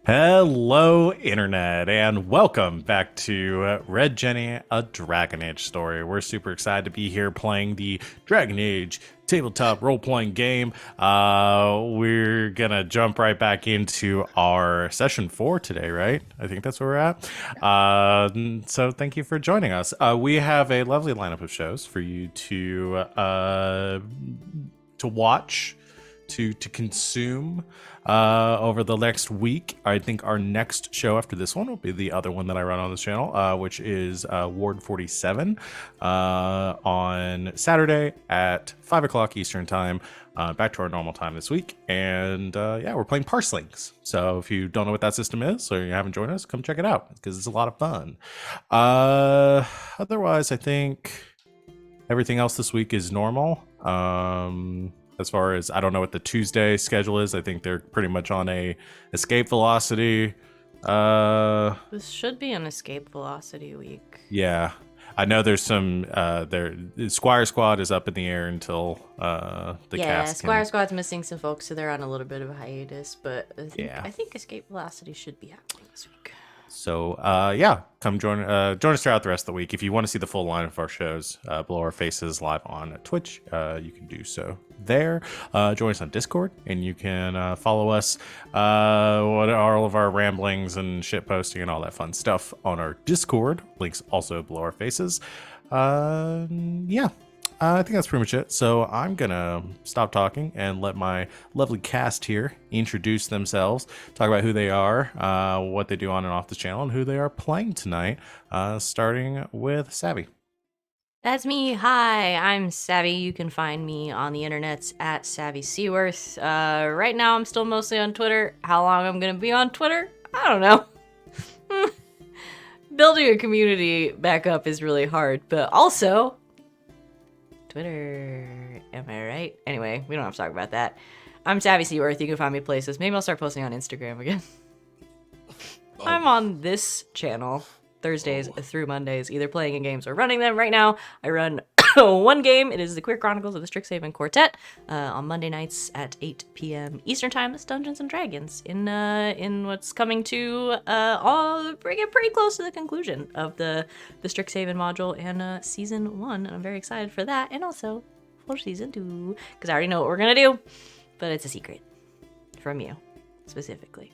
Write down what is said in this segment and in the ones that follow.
Hello, Internet, and welcome back to Red Jenny, a Dragon Age story. We're super excited to be here playing the Dragon Age tabletop role-playing game. We're gonna jump right back into our session 4 today, right? I think that's where we're at. So thank you for joining us. We have a lovely lineup of shows for you to watch, to consume over the next week. I think our next show after this one will be the other one that I run on this channel, which is Ward 47 on Saturday at 5 o'clock Eastern time, back to our normal time this week. And yeah, we're playing Parselings. So if you don't know what that system is or you haven't joined us, come check it out because it's a lot of fun. Otherwise, I think everything else this week is normal. As far as, I don't know what the Tuesday schedule is. I think they're pretty much on a escape velocity. This should be an escape velocity week. Yeah. I know there's some, Squire Squad is up in the air until the cast. Yeah, Squire Squad's missing some folks, so they're on a little bit of a hiatus, but I think escape velocity should be happening this week. So, yeah, come join us throughout the rest of the week. If you want to see the full line of our shows below our faces live on Twitch, you can do so there. Join us on Discord, and you can follow us, what are all of our ramblings and shit posting and all that fun stuff on our Discord. Links also below our faces. Yeah. I think that's pretty much it. So I'm going to stop talking and let my lovely cast here introduce themselves, talk about who they are, what they do on and off the channel, and who they are playing tonight, starting with Savvy. That's me. Hi, I'm Savvy. You can find me on the internets at Savvy Seaworth. Right now, I'm still mostly on Twitter. How long I'm going to be on Twitter? I don't know. Building a community back up is really hard, but also Twitter, am I right? Anyway, we don't have to talk about that. I'm Savvy Seaworth. You can find me places. Maybe I'll start posting on Instagram again. I'm on this channel Thursdays through Mondays, either playing in games or running them. Right now, I run one game. It is the Queer Chronicles of the Strixhaven Quartet on Monday nights at 8 p.m. Eastern Time. It's Dungeons and Dragons in what's coming to pretty close to the conclusion of the Strixhaven module and season 1. And I'm very excited for that, and also for season 2 because I already know what we're gonna do, but it's a secret from you specifically.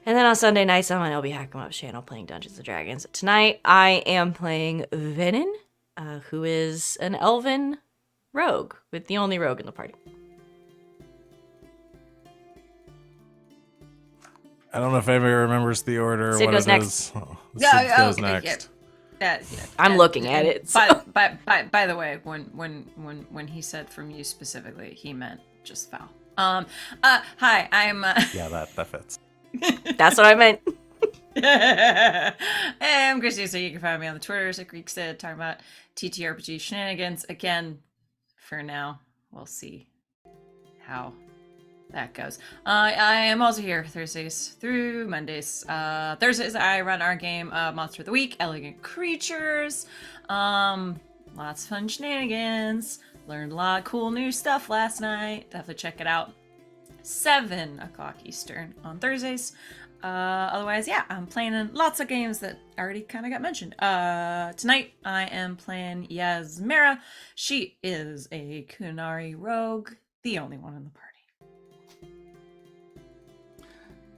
And then on Sunday nights, I'm on LB Hackamup's channel playing Dungeons & Dragons. Tonight, I am playing Venehn, who is an elven rogue, with the only rogue in the party. I don't know if anybody remembers the order. Sid what goes it next. is. Sid goes Okay, next. yeah. I'm looking at it. So. By the way, when he said from you specifically, he meant just Val. Hi, I'm. Yeah, that fits. That's what I meant. Hey, I'm Christy, so you can find me on the Twitters at Greek said, talking about TTRPG shenanigans. Again, for now, we'll see how that goes. I am also here Thursdays through Mondays. Thursdays, I run our game, Monster of the Week, Elegant Creatures. Lots of fun shenanigans. Learned a lot of cool new stuff last night. Definitely check it out. 7 o'clock Eastern on Thursdays. Otherwise, yeah, I'm playing in lots of games that already kind of got mentioned. Tonight, I am playing Yasmera. She is a Kunari rogue, the only one in the party.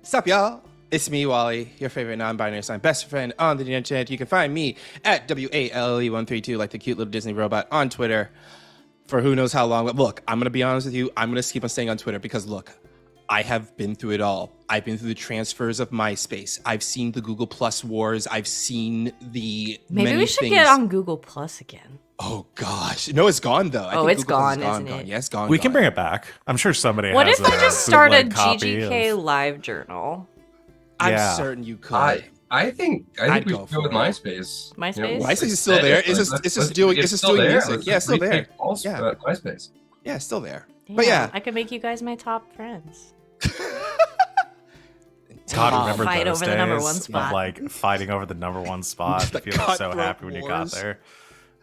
Sup, y'all? It's me, Wally, your favorite non-binary sign best friend on the internet. You can find me at WALE132, like the cute little Disney robot, on Twitter for who knows how long. But look, I'm going to be honest with you. I'm going to keep on staying on Twitter because, look, I have been through it all. I've been through the transfers of MySpace. I've seen the Google Plus wars. I've seen the Maybe we should things. get on Google Plus again. Oh, gosh. No, it's gone, though. I think It's Google Plus gone, isn't it? Yeah, it's gone. We can bring it back. I'm sure somebody What has if I a just start a bootleg copy GGK of- live journal? I'm Yeah. certain you could. I think I'd we go should go with for it. MySpace. MySpace? MySpace is still there. It's just doing music. Yeah, it's still there. Yeah. MySpace. Yeah, it's still there. But yeah. I could make you guys my top friends. God, remember Fight those over the days number one of, spot. like fighting over the number one spot, The feeling so cutthroat happy when you got wars. there.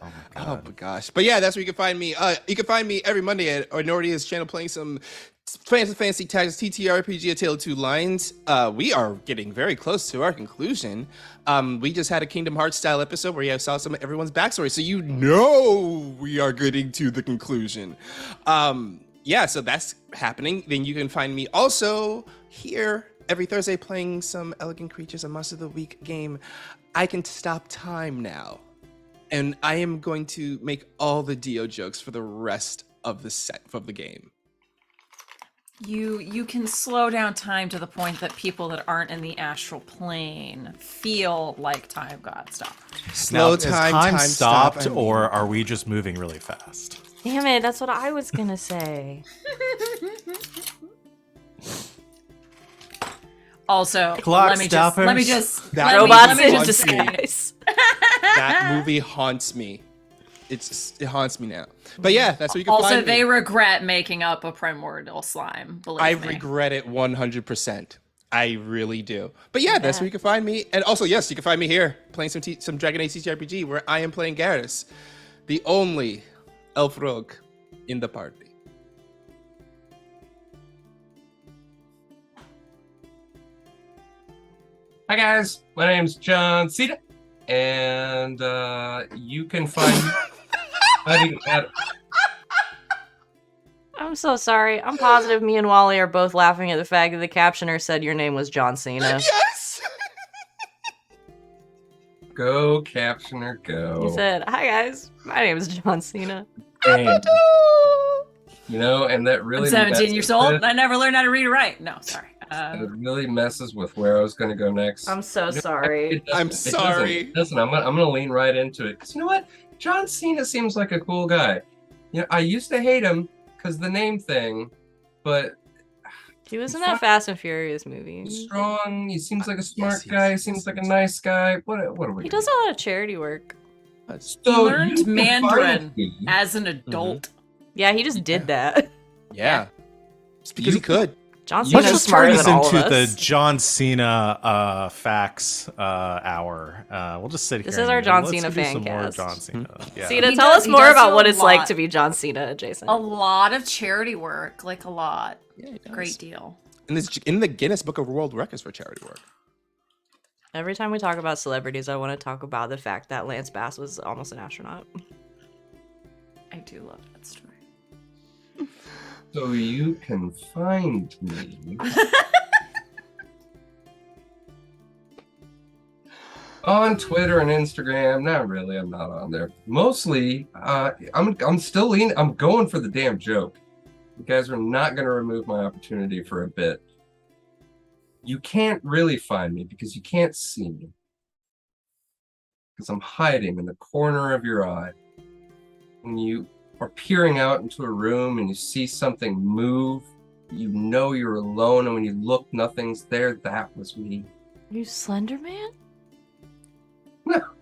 Oh my Oh god. my gosh. But yeah, that's where you can find me. You can find me every Monday at Nordia's channel playing some Fans of Fantasy Tactics TTRPG A Tale of Two Lines. We are getting very close to our conclusion. We just had a Kingdom Hearts style episode where you saw some of everyone's backstory, so you know we are getting to the conclusion. Yeah, so that's happening. Then you can find me also here every Thursday playing some Elegant Creatures, a Monster of the Week game. I can stop time now, and I am going to make all the Dio jokes for the rest of the set of the game. You can slow down time to the point that people that aren't in the astral plane feel like time got stopped. Slow Now, time, is time stopped, stop, or are we just moving really fast? Damn it, that's what I was gonna say. Also, Clock let me stoppers. just That Robots movie in haunts me. disguise. That movie haunts me. It haunts me now. But yeah, that's where you can also find they me. regret making up a primordial slime. Believe I me. regret it 100%. I really do. But yeah, that's where you can find me. And also, yes, you can find me here playing some Dragon Age TTRPG where I am playing Garas, the only elf rogue in the party. Hi guys, my name's John Cena, and you can find me fighting at I'm so sorry. I'm positive me and Wally are both laughing at the fact that the captioner said your name was John Cena. Yes! Go Captioner Go. He said, "Hi guys, my name is John Cena." And, you know, and that really I'm 17 messes years old. with- I never learned how to read or write. No, sorry. it really messes with where I was going to go next. I'm so You know, sorry. it doesn't- I'm it doesn't- sorry. it doesn't. I'm gonna lean right into it because you know what? John Cena seems like a cool guy. You know, I used to hate him because the name thing, but He was in that Fast and Furious movie. he's strong. He seems like a smart Yes, guy. He yes, seems yes, like a yes. nice guy. What are we? He gonna does a lot of charity work. So He learned you can Mandarin find me- as an adult. Yeah, he just did that. Yeah. It's because he could. John You Cena's Let's just smarter turn this than all of into the us. John Cena facts hour. We'll just sit here. This and is our John let's Cena do fan some more cast. John Cena. Yeah. Cena, He tell does- us he more does about do what a it's like lot. to be John Cena adjacent. A lot of charity work, like a lot. Yeah, he does. Great deal. And this in the Guinness Book of World Records for charity work. Every time we talk about celebrities, I want to talk about the fact that Lance Bass was almost an astronaut. I do love that story. So you can find me on Twitter and Instagram. Not really. I'm not on there. Mostly, I'm still leaning. I'm going for the damn joke. You guys are not going to remove my opportunity for a bit. You can't really find me because you can't see me. Because I'm hiding in the corner of your eye. When you are peering out into a room and you see something move, you know you're alone, and when you look, nothing's there. That was me. You Slender Man?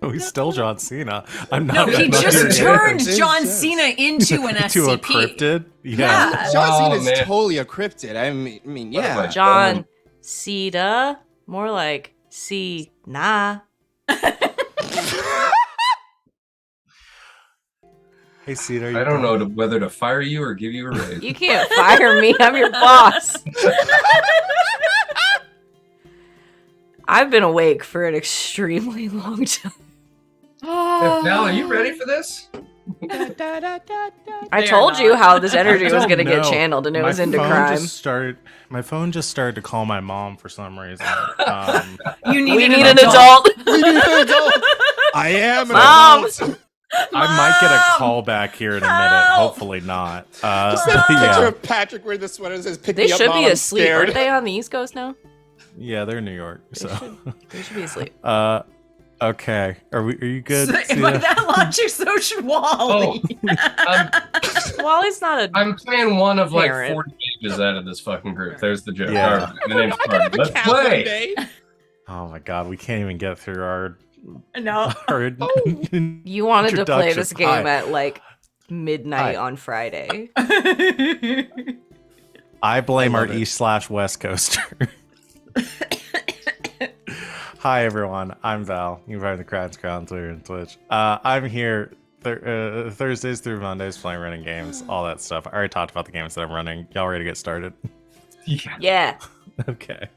Oh, he's still John Cena. I'm No, not. he I'm not just here. turned Yes, John yes. Cena into an to a SCP. cryptid. Yeah. Yeah. John Oh, Cena's man. totally a cryptid. I mean, What am yeah. I- John Cena? More like Cena. Hey, Cena. I don't know whether to fire you or give you a raise. You can't fire me. I'm your boss. I've been awake for an extremely long time. Val, are you ready for this? I They are told you not. how this energy I was don't going to get know. channeled, and it My was into phone crime. My phone just started to call my mom for some reason. You need, We an need an adult. adult. We need an adult. I am an Mom. adult. I might get a Mom! call back here in a minute. Help! Hopefully not. Just that picture Yeah, of Patrick wearing the sweater that says "Pick They me up, should Mom, be I'm asleep. scared." Aren't they on the East Coast now? yeah, they're in New York. They So, They should be asleep. okay. Are you good? So, if Cena? like that logic, so should Wally. I'm, Wally's not a. I'm playing one of like Parent. 40 pages out of this fucking group. There's the joke. Yeah. All right, my name's I could have Carter. a Let's cat one play. day. Oh my God, we can't even get through our. No. You wanted to play this introduction. game Hi. at like midnight Hi. on Friday. I blame I our love it. East/West Coaster. Hi everyone, I'm Val. You can find the Crowd's Crown on Twitter and Twitch. I'm here Thursdays through Mondays playing running games, all that stuff. I already talked about the games that I'm running. Y'all ready to get started? Yeah. Yeah. Okay.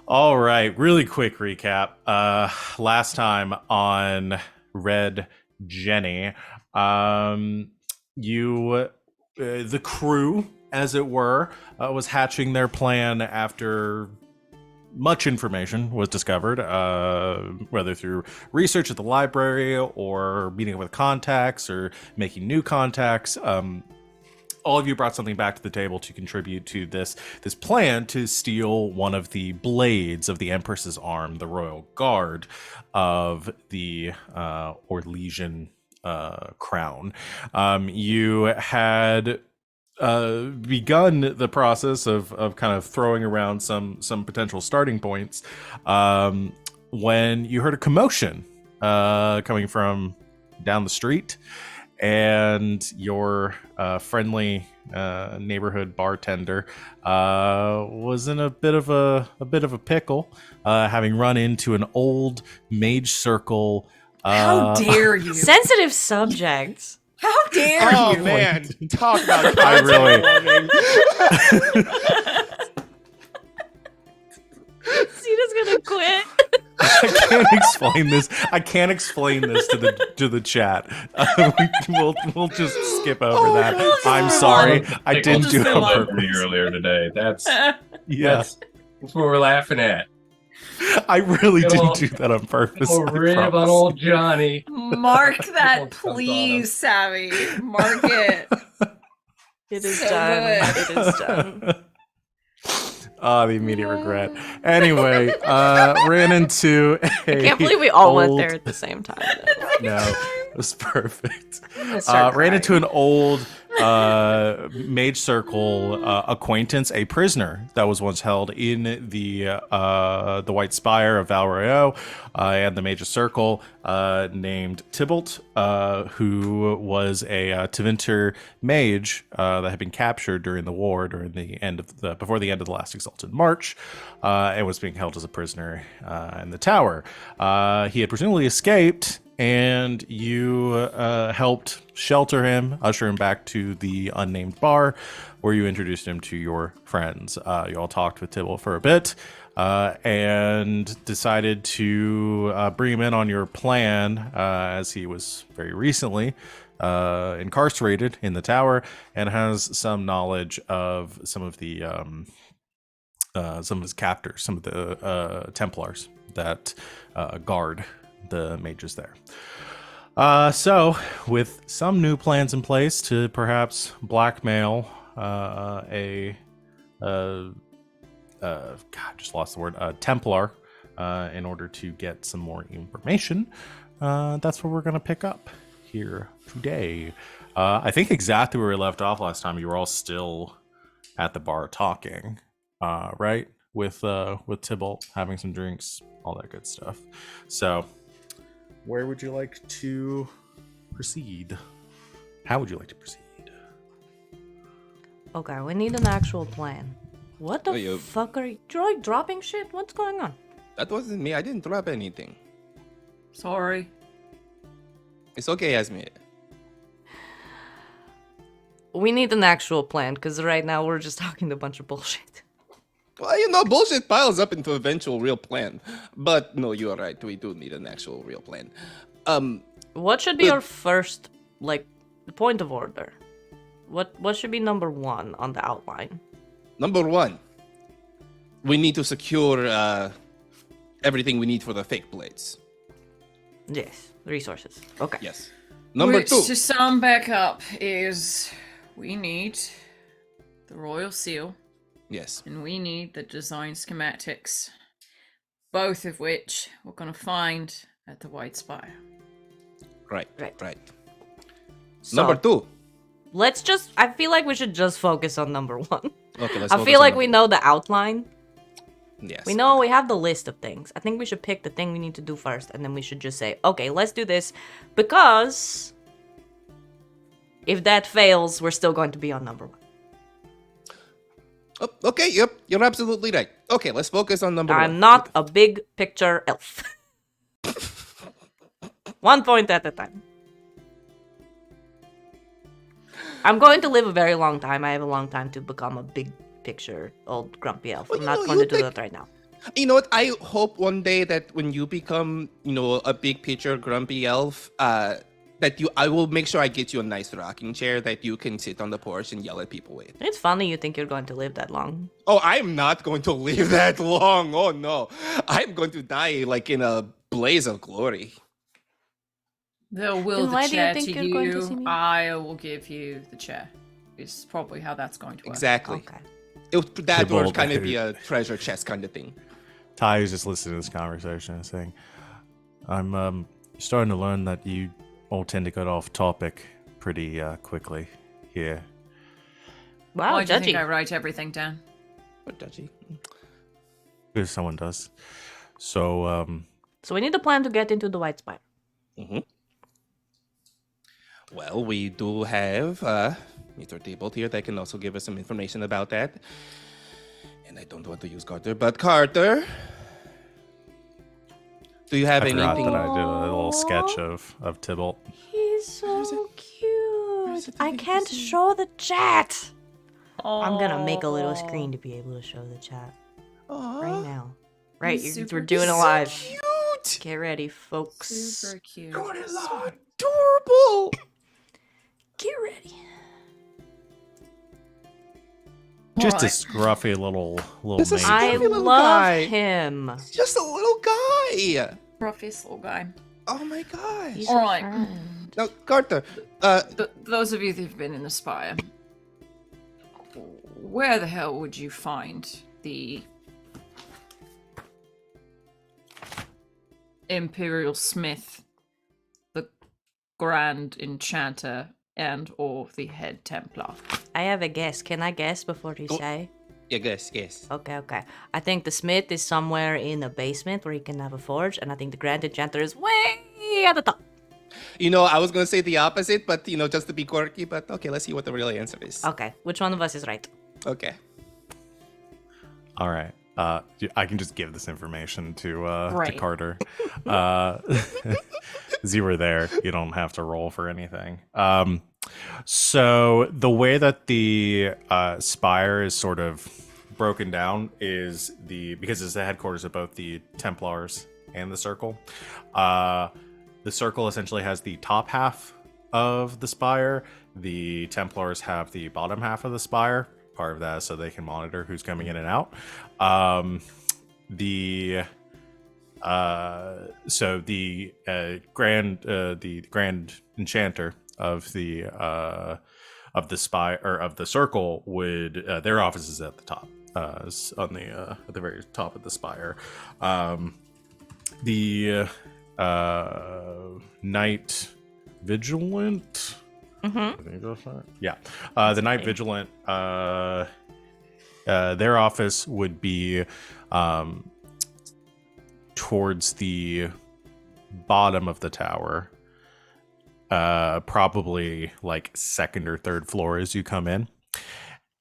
All right. Really quick recap. Last time on Red Jenny, you, the crew, as it were, was hatching their plan after much information was discovered, whether through research at the library or meeting up with contacts or making new contacts. All of you brought something back to the table to contribute to this plan to steal one of the blades of the Empress's arm, the Royal Guard of the Orlesian crown. You had begun the process of kind of throwing around some potential starting points when you heard a commotion coming from down the street, and your friendly neighborhood bartender was in a bit of a pickle, having run into an old mage circle. How dare you? Sensitive subjects. How dare Oh you? man, talk about I really. Cena's gonna quit. I can't explain this to the chat. We'll just skip over that. I'm sorry. I didn't do it on purpose. Earlier today. That's Yeah, what we're laughing at. I really didn't do that on purpose. Oh, I rib on promise. old Johnny. Mark that, Comes on him. please, Savvy. Mark it. It is So done. good. It is done. The immediate regret. Anyway, ran into a I can't believe we all went old- there at the same time. No, it was perfect. I'm gonna start Ran crying. into an old mage circle acquaintance, a prisoner that was once held in the White Spire of Val Royeaux, and the mage circle named Tybalt, who was a Tevinter mage that had been captured during the war, before the end of the last Exalted March, and was being held as a prisoner in the tower. He had presumably escaped, and you helped shelter him, usher him back to the unnamed bar, where you introduced him to your friends. You all talked with Tybalt for a bit, and decided to bring him in on your plan, as he was very recently incarcerated in the tower and has some knowledge of some of his captors, some of the Templars that guard the mages there. So, with some new plans in place to perhaps blackmail just lost the word, Templar, in order to get some more information, that's what we're going to pick up here today. I think exactly where we left off last time, you were all still at the bar talking, right? With Tybalt, having some drinks, all that good stuff. So, where would you like to proceed? How would you like to proceed? Okay, we need an actual plan. What the Oh, you- fuck are you dropping shit? What's going on? That wasn't me. I didn't drop anything. Sorry. It's okay, Yasmera. We need an actual plan, because right now we're just talking a bunch of bullshit. Well, bullshit piles up into eventual real plan. But no, you are right. We do need an actual real plan. What should be But- our first, point of order? What should be number one on the outline? Number one, we need to secure everything we need for the fake blades. Yes, resources. Okay. Yes. Number Which, two, to sum back up, is we need the royal seal yes. and we need the design schematics, both of which we're going to find at the White Spire. Right. Right. So, Number two. I feel like we should just focus on number one. Okay, let's I focus feel on like we number know the outline. one. Yes. We have the list of things. I think we should pick the thing we need to do first, and then we should just say, okay, let's do this, because if that fails, we're still going to be on number one. Oh, okay, yep. You're absolutely right. Okay, let's focus on number one. I'm not a big picture elf. 1 point at a time. I'm going to live a very long time. I have a long time to become a big picture old grumpy elf. Well, I'm you not know, going to you do think- that right now. You know what? I hope one day that when you become, a big picture grumpy elf, I will make sure I get you a nice rocking chair that you can sit on the porch and yell at people with. It's funny you think you're going to live that long. Oh, I'm not going to live that long. Oh no, I'm going to die like in a blaze of glory. They'll will Then the why do you chair think to you're going to see me? I will give you the chair. Is probably how that's going to work. Exactly. Okay. That would Tybalt, kind of be a treasure chest kind of thing. Ty is just listening to this conversation and saying, I'm starting to learn that you all tend to get off topic pretty quickly here. Wow, Why do you think judgy. I write everything down? What dodgy? If someone does. So, So we need a plan to get into the White Spire. Well, we do have Mr. Tybalt here that can also give us some information about that. And I don't want to use Carter, but Carter, do you have I forgot anything? that I did a little sketch of Tybalt. He's so it cute. I thing can't to see? show the chat. I'm gonna make a little Aw. screen to be able to show the chat Aw, right now. Right, He's we're super doing it cute. live. cute. Get ready, folks. Super cute. God, it's so adorable. Get ready. Just a Alright. scruffy little This is mate. I Scruffy little love guy. him. Just a little guy. Ruffiest little guy. Oh my gosh. He's All a right. friend. Now, Carter, Those of you who've been in Aspire, where the hell would you find the Imperial Smith, the Grand Enchanter, and or the Head Templar? I have a guess. Can I guess before you Go- say? yeah, yes. Okay. I think the smith is somewhere in the basement where he can have a forge, and I think the Grand Enchanter is way at the top. I was going to say the opposite, but, just to be quirky, but okay, let's see what the real answer is. Okay, which one of us is right? Okay. All right. I can just give this information to Right. Carter. As you were there, you don't have to roll for anything. So the way that the spire is sort of broken down is because it's the headquarters of both the Templars and the Circle. The Circle essentially has the top half of the spire. The Templars have the bottom half of the spire. Part of that is so they can monitor who's coming in and out. The Grand Enchanter of the spire or of the Circle would their office is at the top, on the at the very top of the spire. The Night Vigilant. I think that's right. Yeah. The Night Vigilant, their office would be towards the bottom of the tower, probably like second or third floor as you come in.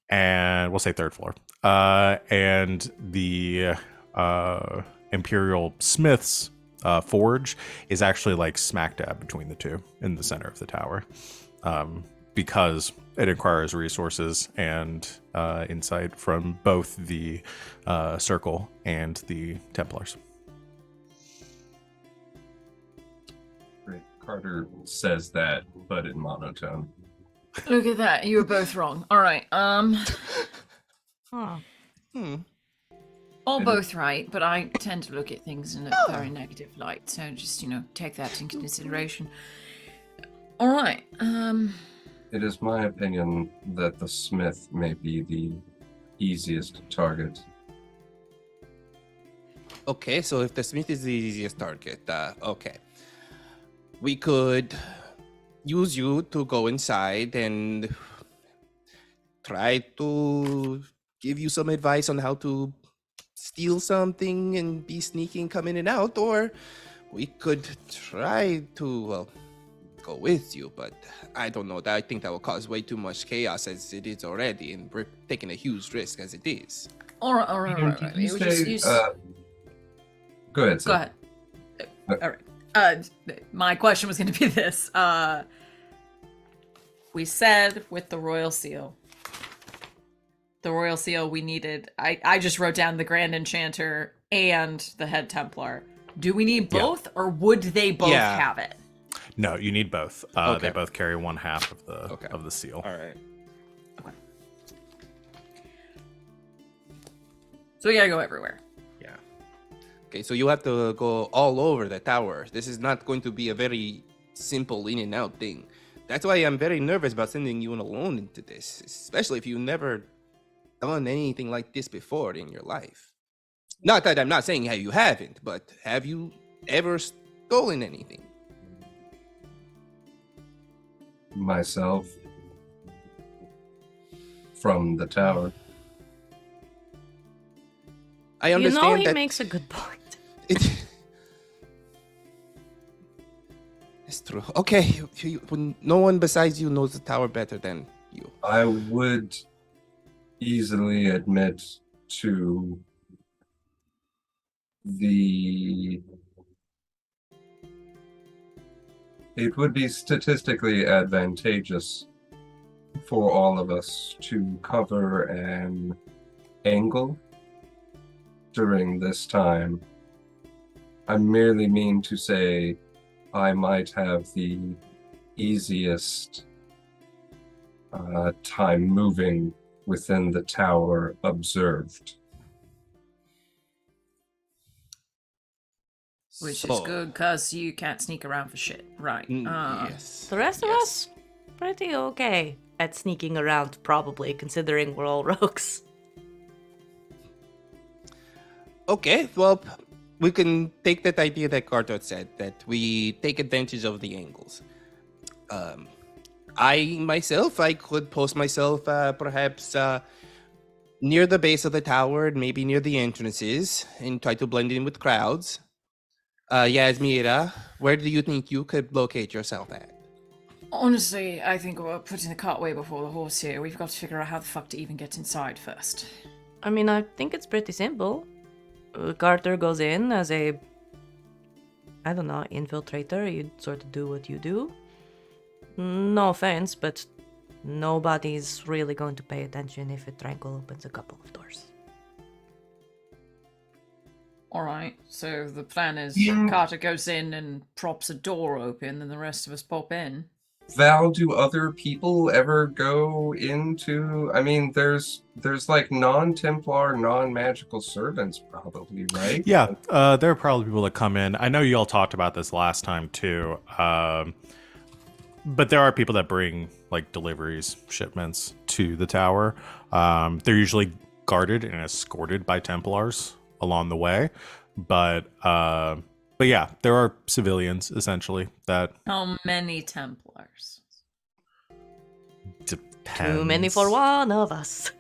And we'll say third floor. And the Imperial Smith's forge is actually like smack dab between the two in the center of the tower. Because it requires resources and insight from both the Circle and the Templars. Great. Carter says that, but in monotone. Look at that, you were both wrong. All right, Oh. all both right, but I tend to look at things in a very negative light, so just, take that into consideration. All right, It is my opinion that the Smith may be the easiest target. Okay, so if the Smith is the easiest target, okay. We could use you to go inside and try to give you some advice on how to steal something and be sneaky and come in and out, or we could try to, well, go with you, but I don't know. I think that will cause way too much chaos as it is already, and we're taking a huge risk as it is. all right. Did you We just say, use- go ahead, Sid. Go ahead. All right. My question was going to be this: we said with the royal seal. The royal seal we needed. I just wrote down the Grand Enchanter and the Head Templar. Do we need both, or would they both Yeah. have it? No, you need both. Okay. They both carry one half of the Okay. of the seal. All right. So we gotta go everywhere. Yeah. Okay, so you have to go all over the tower. This is not going to be a very simple in and out thing. That's why I'm very nervous about sending you alone into this, especially if you've never done anything like this before in your life. Not that I'm not saying how you haven't, but have you ever stolen anything? Myself from the tower. I You understand know he that makes a good point. It's true. Okay, when no one besides you knows the tower better than you. I would easily admit to it would be statistically advantageous for all of us to cover an angle during this time. I merely mean to say I might have the easiest time moving within the tower observed. Which is good, because you can't sneak around for shit. Right. Yes. The rest of Yes. us, pretty okay at sneaking around, probably, considering we're all rogues. Okay, well, we can take that idea that Carter said, that we take advantage of the angles. I could post myself perhaps near the base of the tower, maybe near the entrances, and try to blend in with crowds. Yasmera, where do you think you could locate yourself at? Honestly, I think we're putting the cart way before the horse here. We've got to figure out how the fuck to even get inside first. I mean, I think it's pretty simple. Carter goes in as a, I don't know, infiltrator. You sort of do what you do. No offense, but nobody's really going to pay attention if a Tranquil opens a couple of doors. Alright, so the plan is Yeah. Carter goes in and props a door open, and the rest of us pop in. Val, do other people ever go into? I mean, there's like non-Templar, non-magical servants, probably, right? Yeah, there are probably people that come in. I know you all talked about this last time too, but there are people that bring like deliveries, shipments to the tower. They're usually guarded and escorted by Templars along the way, but yeah, there are civilians essentially that How many Templars? depends. Too many for one of us.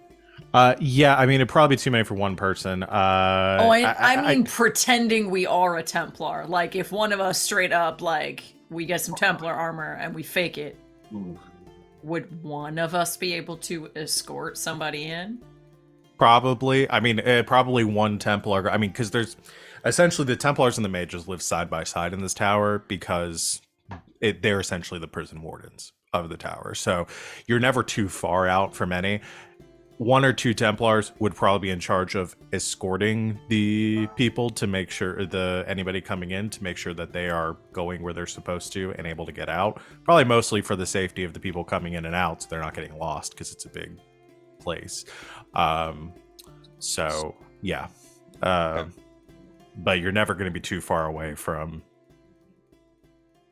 Yeah, I mean it'd probably be too many for one person. I mean pretending we are a Templar. Like, if one of us straight up, like, we get some Templar armor and we fake it, Ooh. would one of us be able to escort somebody in? Probably. I mean, probably one Templar. I mean, because there's essentially the Templars and the mages live side by side in this tower because they're essentially the prison wardens of the tower. So you're never too far out from any. One or two Templars would probably be in charge of escorting the people to make sure anybody coming in to make sure that they are going where they're supposed to and able to get out. Probably mostly for the safety of the people coming in and out, so they're not getting lost because it's a big place. So yeah, but you're never going to be too far away from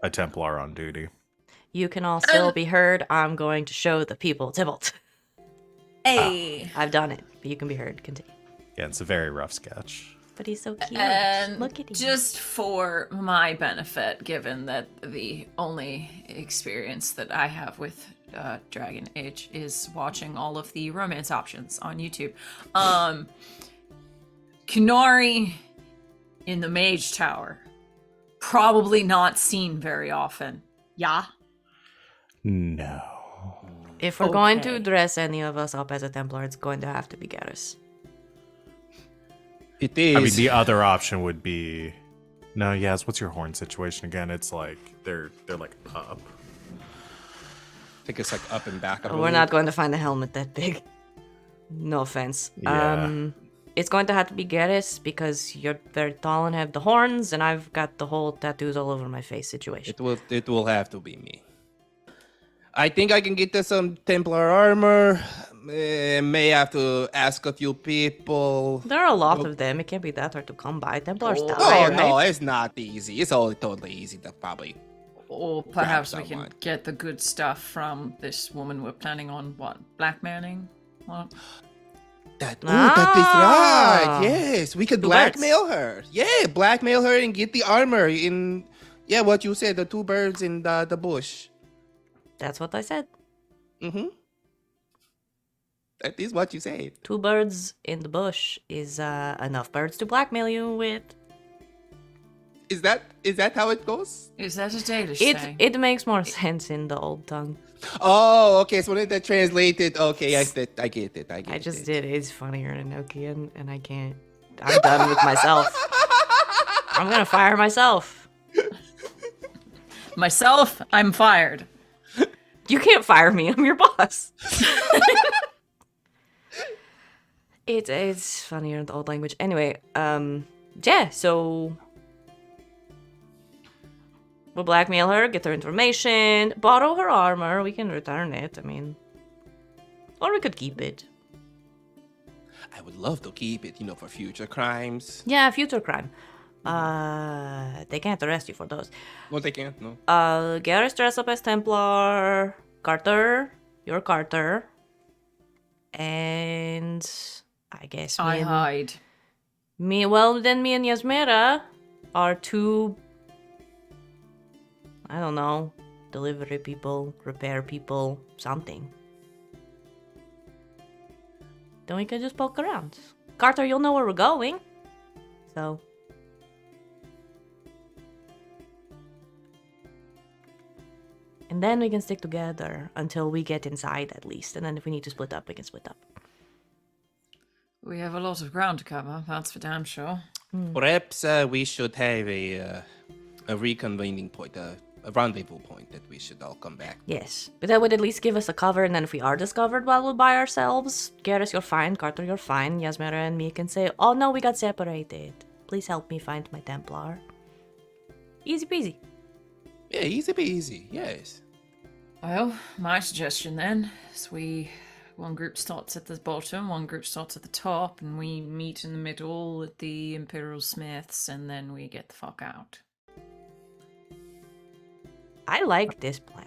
a Templar on duty. You can all still be heard. I'm going to show the people Tybalt. Hey! I've done it, but you can be heard. Continue. Yeah, it's a very rough sketch. But he's so cute. And Look at him. just for my benefit, given that the only experience that I have with Dragon Age is watching all of the romance options on YouTube. Kunari in the Mage Tower, probably not seen very often. Yeah? No. If we're going to Okay. dress any of us up as a Templar, it's going to have to be Garas. It is. I mean, the other option would be no. Yes. What's your horn situation again? It's like they're like up. think it's like up and back. We're not going to find a helmet that big. No offense. Yeah. It's going to have to be Garas because you're very tall and have the horns, and I've got the whole tattoos all over my face situation. It will have to be me. I think I can get us some Templar armor. May have to ask a few people. There are a lot of them. It can't be that hard to come by. Templars die, Oh right? no, it's not easy. It's all totally easy to probably. Or perhaps we can someone. get the good stuff from this woman we're planning on, what, blackmailing? What? That Ah. is right. Yes, we could Two birds. blackmail her. Yeah, blackmail her and get the armor in. Yeah, what you said, the 2 birds in the bush. That's what I said. Mm-hmm. That is what you said. 2 birds in the bush is enough birds to blackmail you with. Is that how it goes? Is that a Danish thing? It makes more sense in the old tongue. Oh, okay. So when that translated, okay, I get it. I just did. It's funnier in Enochian, and I can't. I'm done with myself. I'm gonna fire myself. Myself, I'm fired. You can't fire me. I'm your boss. It's funnier in the old language. Anyway, yeah. So we'll blackmail her, get her information, borrow her armor. We can return it. I mean, or we could keep it. I would love to keep it, for future crimes. Yeah, future crime. They can't arrest you for those. No, they can't. No. Garas dress up as Templar. Carter, you're Carter. And I guess I hide. me and Yasmera are 2, I don't know, delivery people, repair people, something. Then we can just poke around. Carter, you'll know where we're going. So. And then we can stick together until we get inside at least. And then if we need to split up, we can split up. We have a lot of ground to cover, that's for damn sure. Perhaps we should have a reconvening point, a rendezvous point that we should all come back. Yes, but that would at least give us a cover, and then if we are discovered while we're by ourselves, Garas, you're fine, Carter, you're fine, Yasmera and me can say, oh no, we got separated. Please help me find my Templar. Easy peasy. Yeah, easy peasy. Yes. Well, my suggestion then is one group starts at the bottom, one group starts at the top, and we meet in the middle at the Imperial Smiths, and then we get the fuck out. I like this plan.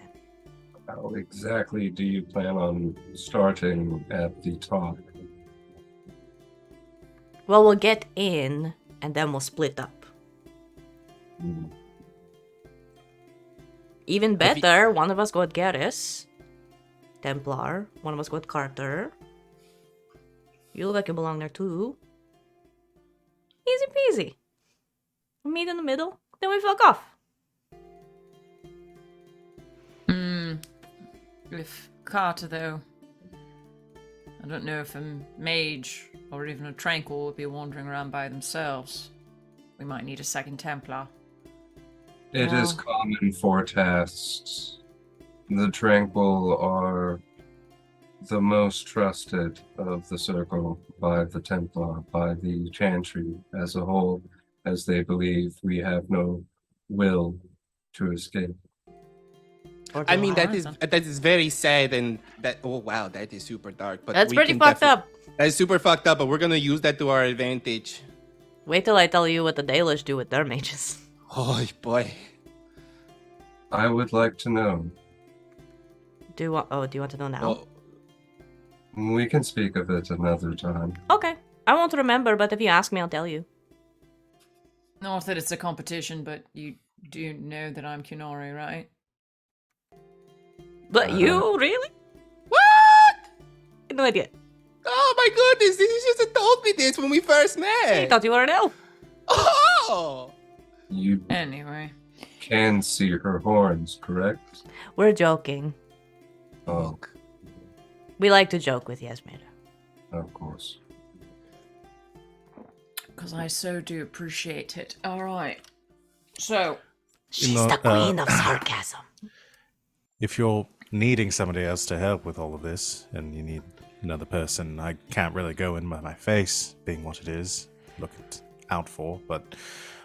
How exactly do you plan on starting at the top? Well, we'll get in, and then we'll split up. Hmm. Even better, one of us go with Garas, Templar, one of us go with Carter. You look like you belong there too. Easy peasy. We meet in the middle, then we fuck off. If Carter, though, I don't know if a mage or even a tranquil would be wandering around by themselves. We might need a second Templar. It is common for tasks. The Tranquil are the most trusted of the Circle by the Templar, by the Chantry as a whole, as they believe we have no will to escape. I mean that is very sad, and that wow, that is super dark. But That's we pretty can fucked up. That is super fucked up, but we're gonna use that to our advantage. Wait till I tell you what the Dalish do with their mages. Oh boy. I would like to know. Do you want to know now? Oh, We can speak of it another time. Okay. I won't remember, but if you ask me, I'll tell you. Not that it's a competition, but you do know that I'm Kunori, right? But you really? what? No idea. Oh my goodness! You should have told me this when we first I met. thought you were an elf. Oh. You Anyway. can see her horns, correct? We're joking. Oh, We like to joke with Yasmera. of course. Because I so do appreciate it. Alright. So, She's know, the queen of sarcasm. If you'll needing somebody else to help with all of this, and you need another person. I can't really go in by my face, being what it is, looked out for, but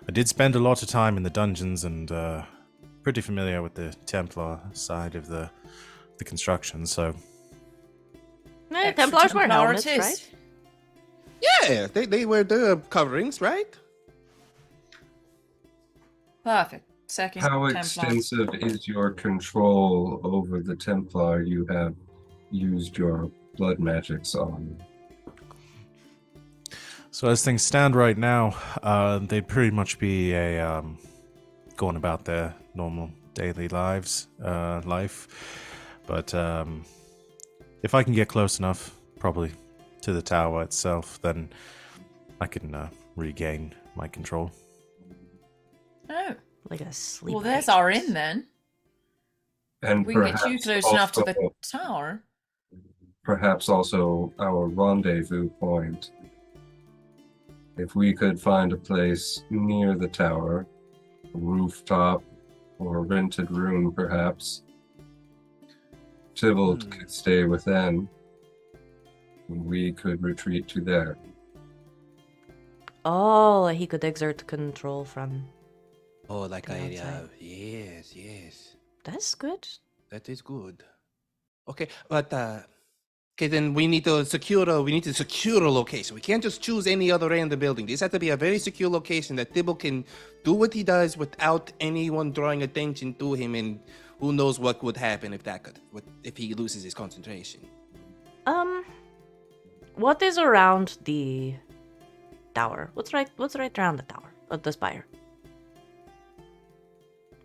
I did spend a lot of time in the dungeons and pretty familiar with the Templar side of the construction, so... Templars wear helmets, right? Yeah, they wear their coverings, right? Perfect. Second How Templar. extensive is your control over the Templar you have used your blood magics on? So as things stand right now, they'd pretty much be going about their normal daily life. But if I can get close enough, probably to the tower itself, then I can regain my control. Oh, Like a sleep. well, there's our in then. And We can get you perhaps close enough to the also- tower. Perhaps also our rendezvous point. If we could find a place near the tower, a rooftop or a rented room perhaps, Tybalt could stay within. We could retreat to there. Oh, he could exert control from. Oh, like The I, outside. yes, That's good. that is good. Okay, but okay, then we need to secure a location. We can't just choose any other random building. This has to be a very secure location that Tybalt can do what he does without anyone drawing attention to him, and who knows what would happen if he loses his concentration. What is around the tower? What's right around the tower? The spire?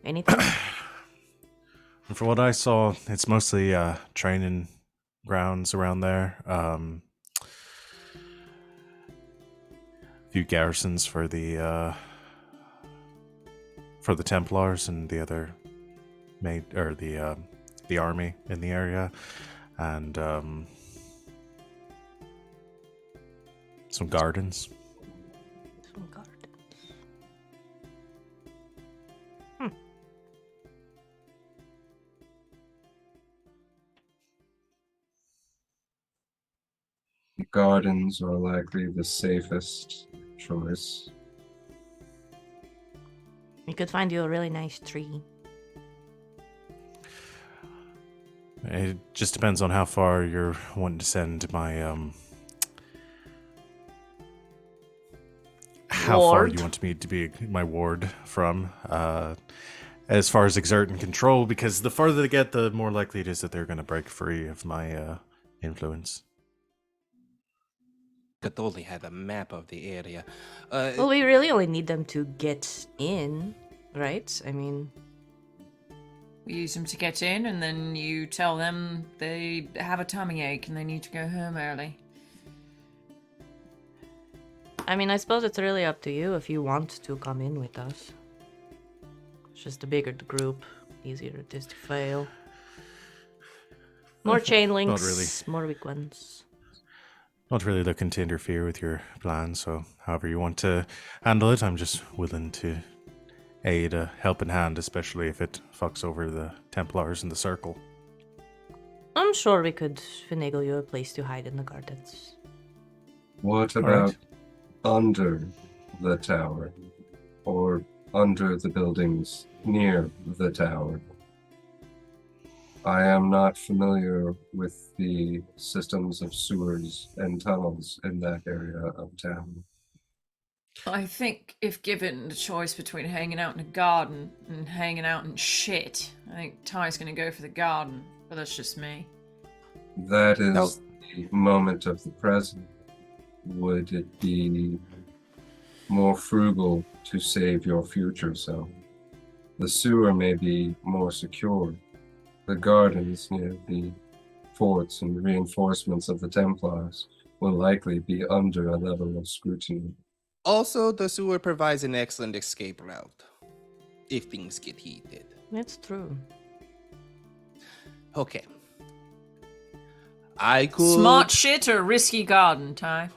Anything? And from what I saw, it's mostly training grounds around there. A few garrisons for the Templars and the other the army in the area, and some gardens. Some gardens. Gardens are likely the safest choice. We could find you a really nice tree. It just depends on how far you're wanting to send my how far Ward. you want me to be my ward from. As far as exerting control, because the farther they get, the more likely it is that they're going to break free of my influence. Could only have a map of the area. Well, we really only need them to get in, right? I mean, We use them to get in, and then you tell them they have a tummy ache and they need to go home early. I suppose it's really up to you if you want to come in with us. It's just the bigger the group, easier it is to fail. More chain links, really. more weak ones. Not really looking to interfere with your plan, so however you want to handle it, I'm just willing to aid a helping hand, especially if it fucks over the Templars in the circle. I'm sure we could finagle you a place to hide in the gardens. What All about right. under the tower? Or under the buildings near the tower? I am not familiar with the systems of sewers and tunnels in that area of town. I think if given the choice between hanging out in a garden and hanging out in shit, I think Ty's gonna go for the garden, but that's just me. That is No. the moment of the present. Would it be more frugal to save your future self? The sewer may be more secure. The gardens near the forts and reinforcements of the Templars will likely be under a level of scrutiny. Also, the sewer provides an excellent escape route if things get heated. It's true. Okay. I could. Smart shit or risky garden, Ty?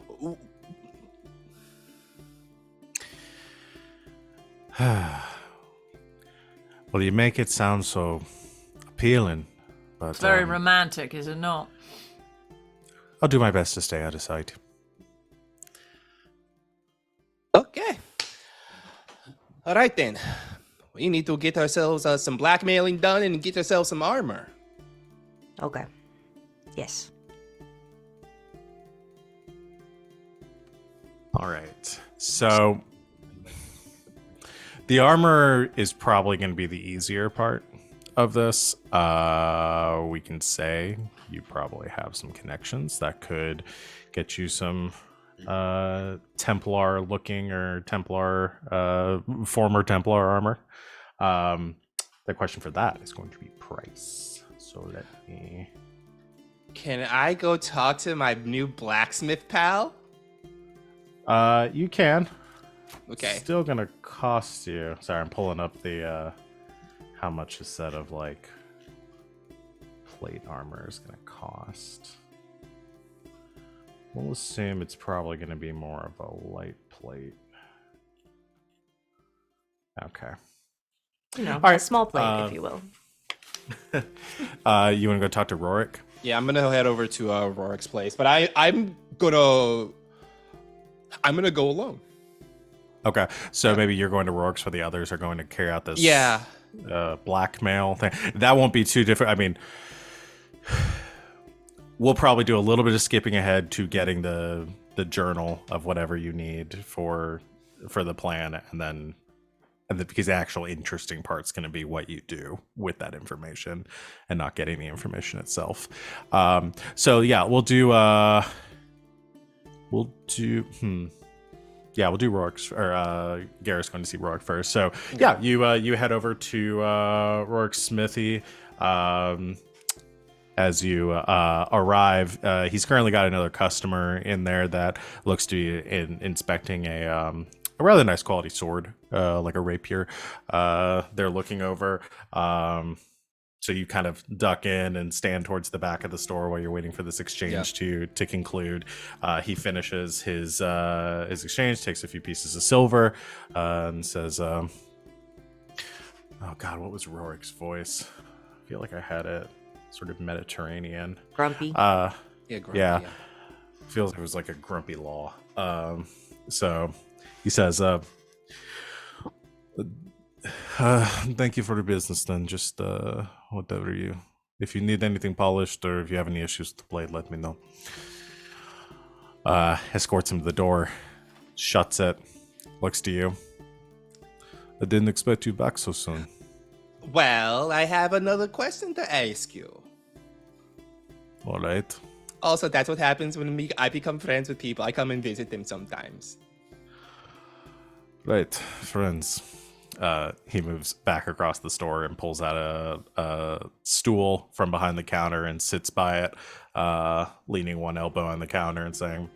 Well, you make it sound so appealing, But It's very romantic, is it not? I'll do my best to stay out of sight. Okay. All right then. We need to get ourselves some blackmailing done and get ourselves some armor. Okay. Yes. All right. So the armor is probably going to be the easier part of this. We can say you probably have some connections that could get you some Templar looking or Templar, former Templar armor. The question for that is going to be price. So let me. Can I go talk to my new blacksmith pal? You can. Okay. Still gonna cost you. Sorry, I'm pulling up the how much a set of like plate armor is gonna cost. We'll assume it's probably gonna be more of a light plate. Okay. You know, right, a small plate, if you will. You wanna go talk to Rorik? Yeah, I'm gonna head over to Rorik's place, but I'm gonna go alone. Okay, so maybe you're going to Rorik's, for the others are going to carry out this Yeah. blackmail thing. That won't be too different. I mean, we'll probably do a little bit of skipping ahead to getting the journal of whatever you need for the plan, and because the actual interesting part's going to be what you do with that information and not getting the information itself. So yeah, we'll do Rorik's, or Garas going to see Rorik first. So yeah, you head over to Rorik's smithy. As you arrive, he's currently got another customer in there that looks to be inspecting a rather nice quality sword, like a rapier. They're looking over. So you kind of duck in and stand towards the back of the store while you're waiting for this exchange to conclude. He finishes his exchange, takes a few pieces of silver, and says, "Oh God, what was Rorik's voice? I feel like I had it sort of Mediterranean, Grumpy. Grumpy, yeah. Feels like it was like a grumpy law." So he says, "Thank you for the business. Then just whatever if you need anything polished or if you have any issues with the blade, let me know." Escorts him to the door, shuts it, looks to you. "I didn't expect you back so soon." Well, I have another question to ask you. All right. Also, that's what happens when I become friends with people. I come and visit them sometimes. Right, friends. He moves back across the store and pulls out a stool from behind the counter and sits by it, leaning one elbow on the counter and saying,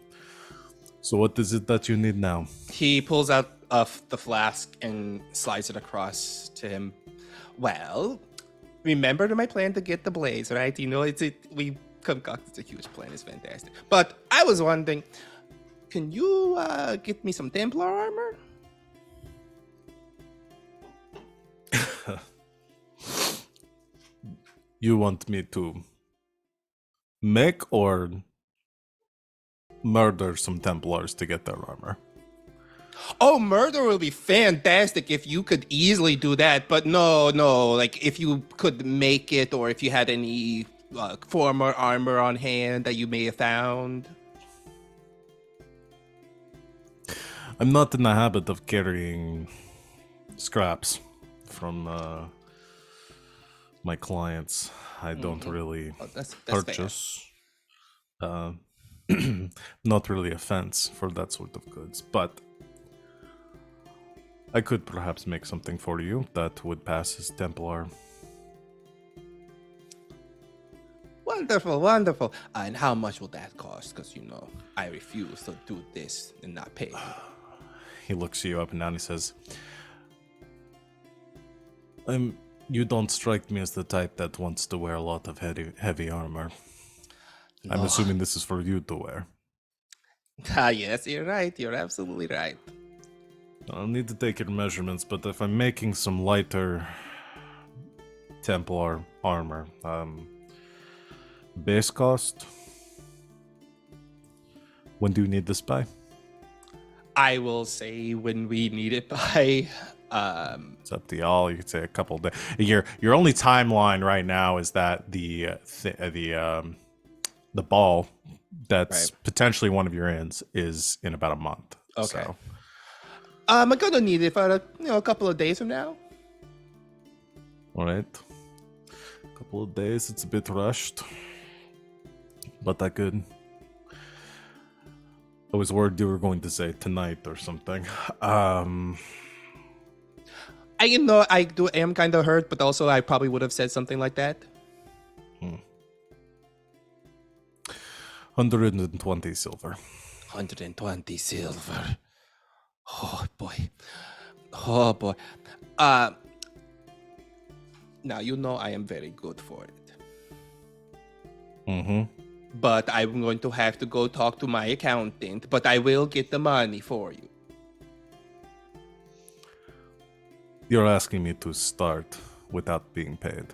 "So what is it that you need now?" He pulls out the flask and slides it across to him. Well, remember my plan to get the blades, right? You know, we concocted a huge plan. It's fantastic. But I was wondering, can you get me some Templar armor? You want me to make or murder some Templars to get their armor? Oh, murder will be fantastic if you could easily do that. But no, like if you could make it, or if you had any former armor on hand that you may have found. I'm not in the habit of carrying scraps from my clients. I don't really That's purchase. Not really a fence for that sort of goods, but I could perhaps make something for you that would pass as Templar. Wonderful. And how much will that cost? Because, you know, I refuse to do this and not pay. He looks you up and down. He says, you don't strike me as the type that wants to wear a lot of heavy armor. I'm No. assuming this is for you to wear. Yes, you're right. You're absolutely right. I'll need to take your measurements, but if I'm making some lighter Templar armor, Base cost. When do you need this by? I will say when we need it by. It's up to y'all. You could say a couple days. Your only timeline right now is that the ball that's potentially one of your ends is in about a month. Okay. So. I'm gonna need it for a couple of days from now. All right. A couple of days. It's a bit rushed, but I could. I was worried you were going to say tonight or something. I am kind of hurt, but also I probably would have said something like that. 120 silver. 120 silver. Oh boy. Oh boy. Now I am very good for it. Mm-hmm. But I'm going to have to go talk to my accountant, but I will get the money for you. You're asking me to start without being paid.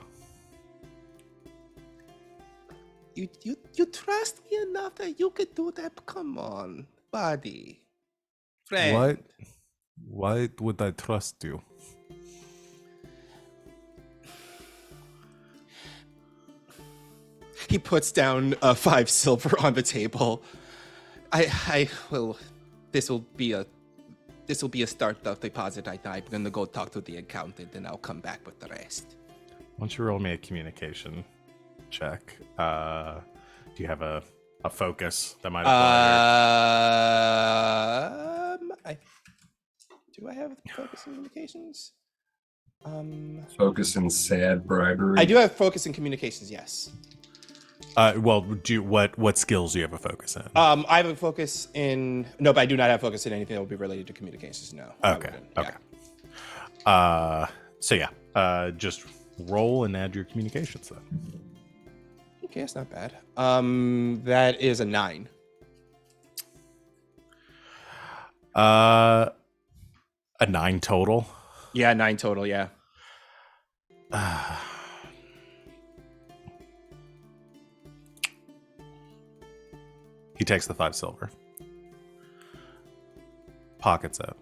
You trust me enough that you could do that? Come on, buddy. Friend. Why would I trust you? He puts down 5 silver on the table. I will. This will be a start-up deposit. I'm gonna go talk to the accountant, and I'll come back with the rest. Why don't you roll me a communication check? Do you have a focus that might apply? Do I have focus in communications? Focus in sad bribery. I do have focus in communications. Yes. Well, what skills do you have a focus in? I have a focus in but I do not have focus in anything that will be related to communications. No. Okay. So just roll and add your communications then. Okay, that's not bad. That is a 9. A 9 total. Yeah, 9 total. Yeah. He takes the 5 silver. Pockets it.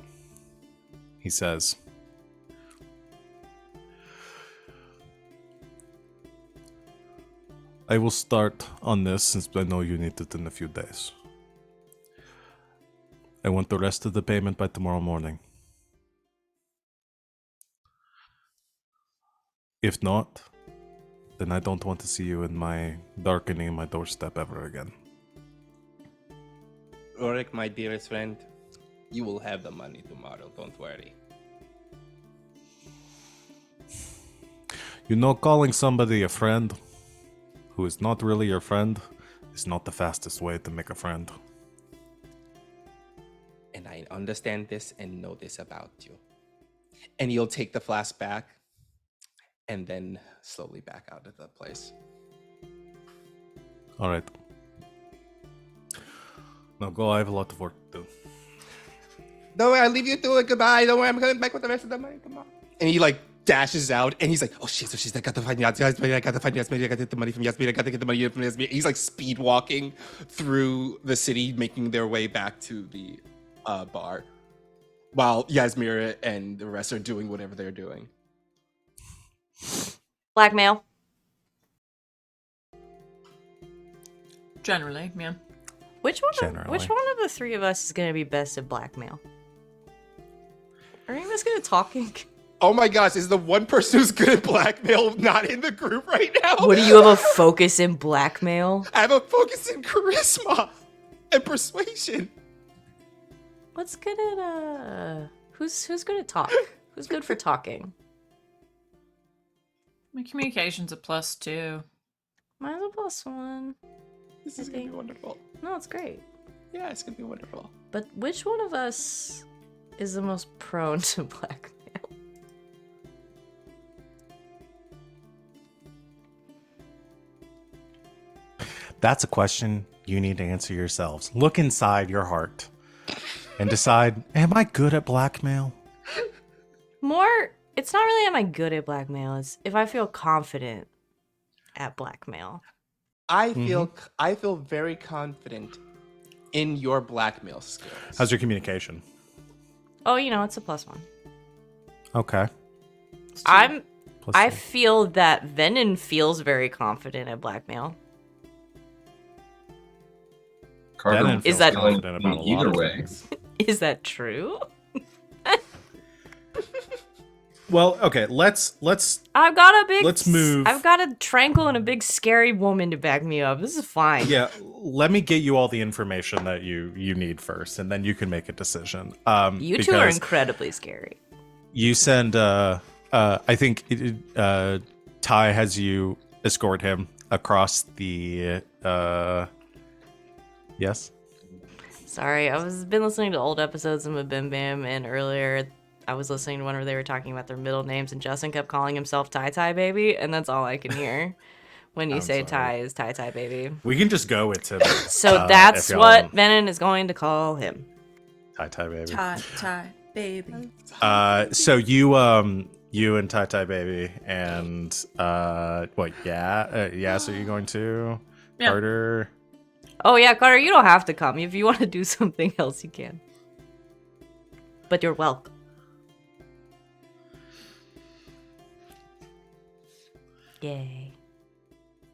He says, I will start on this since I know you need it in a few days. I want the rest of the payment by tomorrow morning. If not, then I don't want to see you in my darkening my doorstep ever again. Ulrich, my dearest friend, you will have the money tomorrow. Don't worry. Calling somebody a friend who is not really your friend is not the fastest way to make a friend. And I understand this and know this about you. And you'll take the flask back and then slowly back out of the place. All right. Now go, I have a lot of work to do. Don't worry, I'll leave you to it. Goodbye. Don't worry, I'm coming back with the rest of the money tomorrow. And he dashes out and he's like, oh shit, I got to find Yasmera, I got to find Yasmera, I got to get the money from Yasmera, I got to get the money from Yasmera. He's speed walking through the city, making their way back to the bar. While Yasmera and the rest are doing whatever they're doing. Blackmail. Generally, yeah. Which one Generally. of the three of us is gonna be best at blackmail? Are you guys good at talking? Oh my gosh, is the one person who's good at blackmail not in the group right now? What, do you have a focus in blackmail? I have a focus in charisma and persuasion. What's good at who's good at talk? Who's good for talking? My communication's a +2. Mine's a +1. This is gonna be wonderful. No, it's great. Yeah, it's gonna be wonderful. But which one of us is the most prone to blackmail? That's a question you need to answer yourselves. Look inside your heart and decide, am I good at blackmail? It's not really am I good at blackmail, it's if I feel confident at blackmail. I feel very confident in your blackmail skills. How's your communication? Oh, it's a +1. Okay. I +3. feel that Venehn feels very confident at blackmail. Carter Venehn feels feels that- confident about a lot either of way. things. Is that true? Well, okay, let's Let's move. I've got a tranquil and a big scary woman to back me up. This is fine. Yeah, let me get you all the information that you need first, and then you can make a decision. You two are because incredibly scary. you send. I think Ty has you escort him across the. Yes. Sorry, been listening to old episodes of Mabim Bam, and earlier I was listening to one where they were talking about their middle names, and Justin kept calling himself Ty Ty Baby, and that's all I can hear when you I'm say sorry. Ty is Ty Ty Baby. We can just go with Tim. So that's what Venehn is going to call him. Ty Baby. Ty, baby. So you and Ty Baby and what? Yeah. So you're going to Yeah. Carter. Oh yeah, Carter, you don't have to come. If you want to do something else, you can. But you're welcome. Yay.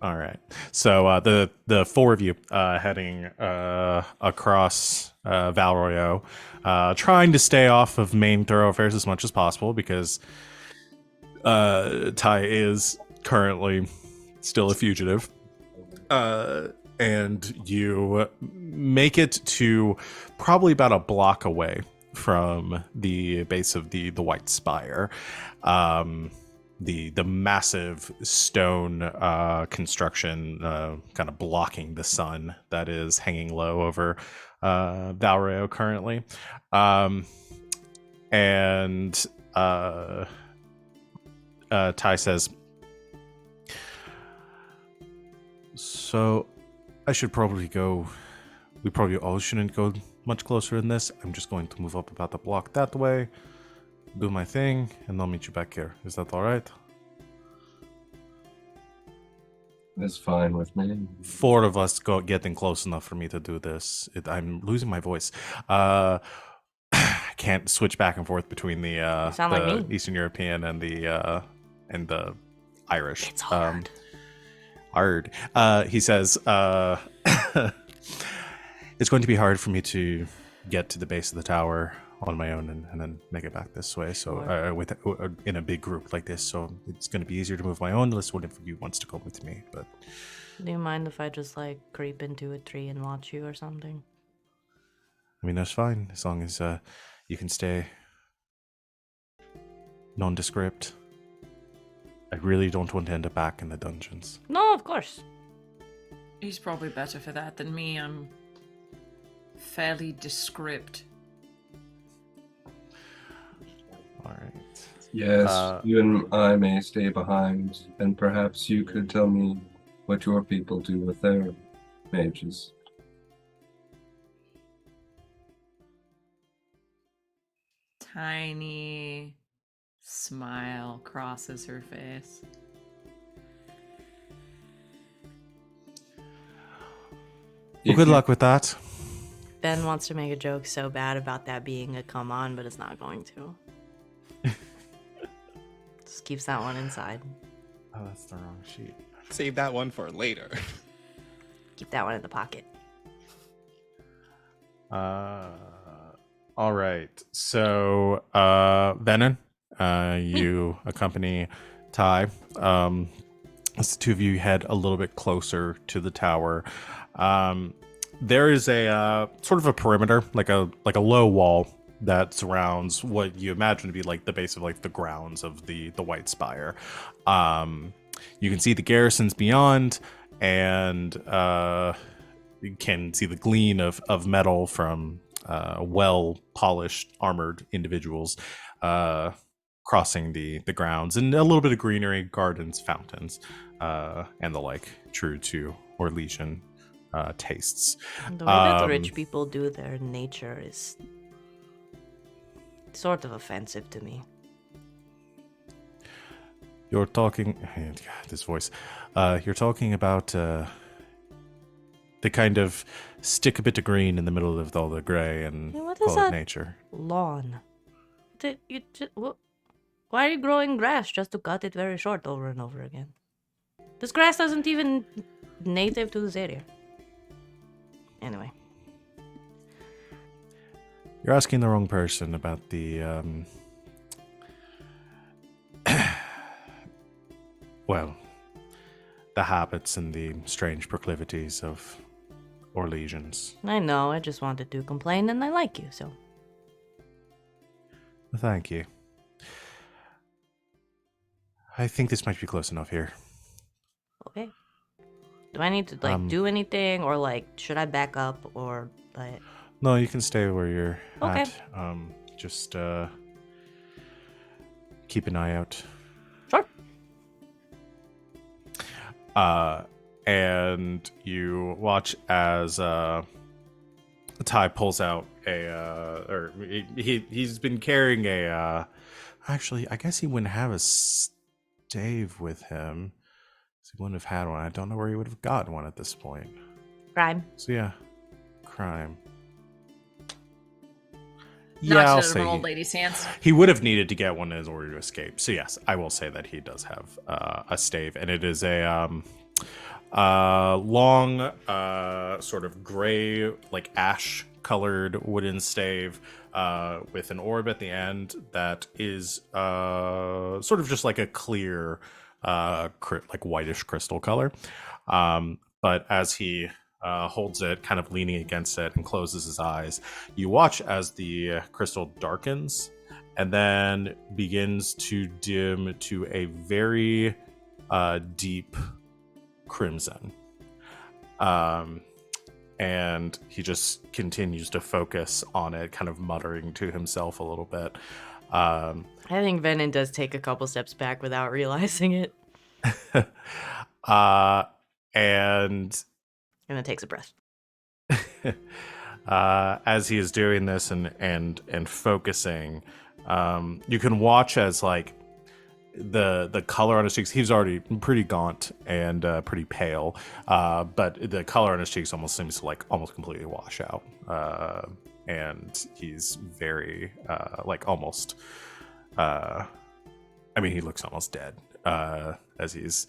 All right. So the four of you heading across Valroyo, trying to stay off of main thoroughfares as much as possible because Ty is currently still a fugitive. And you make it to probably about a block away from the base of the White Spire. The massive stone construction kind of blocking the sun that is hanging low over Valreo currently. And Ty says, so I should probably go. We probably all shouldn't go much closer than this. I'm just going to move up about the block that way, do my thing, and I'll meet you back here. Is that all right? That's fine with me. Four of us getting close enough for me to do this. I'm losing my voice. I can't switch back and forth between the sound like me. Eastern European and the Irish. It's hard. Hard. He says, it's going to be hard for me to get to the base of the tower on my own and then make it back this way. So in a big group like this, so it's going to be easier to move my own unless one of you wants to go with me. But Do you mind if I just creep into a tree and watch you or something? I mean, that's fine as long as you can stay nondescript. I really don't want to end up back in the dungeons. No, of course. He's probably better for that than me. I'm fairly descript. All right. Yes, you and I may stay behind, and perhaps you could tell me what your people do with their mages. Tiny smile crosses her face. Well, good luck with that. Ben wants to make a joke so bad about that being a come on, but it's not going to. Just keeps that one inside. Oh, that's the wrong sheet. Save that one for later. Keep that one in the pocket. All right. So, Venehn, you accompany Ty. As the two of you head a little bit closer to the tower, there is a sort of a perimeter, like a low wall that surrounds what you imagine to be the base of the grounds of the White Spire. You can see the garrisons beyond, and you can see the gleam of metal from well-polished, armored individuals crossing the grounds, and a little bit of greenery, gardens, fountains, and the like, true to Orlesian tastes. The way that rich people do their nature is sort of offensive to me. You're talking... God, this voice. You're talking about They kind of stick a bit of green in the middle of all the gray and What is call it that? nature. Lawn. Why are you growing grass just to cut it very short over and over again? This grass isn't even native to this area. Anyway. You're asking the wrong person about the, well, the habits and the strange proclivities of Orlesians. I know, I just wanted to complain and I like you, so. Thank you. I think this might be close enough here. Okay. Do I need to, like, do anything, or, like, should I back up, or, like... No, you can stay where you're Okay. at. Just keep an eye out. Sure. And you watch as Ty pulls out he's been carrying actually, I guess he wouldn't have a stave with him. So he wouldn't have had one. I don't know where he would have gotten one at this point. Crime. So yeah, crime. Not I'll to say an old lady's hands. he would have needed to get one in order to escape. So yes, I will say that he does have a stave, and it is a long, sort of gray, like ash-colored wooden stave with an orb at the end that is sort of just like a clear, like whitish crystal color. But as he holds it, kind of leaning against it, and closes his eyes, you watch as the crystal darkens and then begins to dim to a very deep crimson. And he just continues to focus on it, kind of muttering to himself a little bit. I think Venehn does take a couple steps back without realizing it. And then takes a breath. as he is doing this and focusing, you can watch as like the color on his cheeks. He's already pretty gaunt and pretty pale, but the color on his cheeks almost seems to like almost completely wash out. And he's very like almost. I mean, he looks almost dead as he's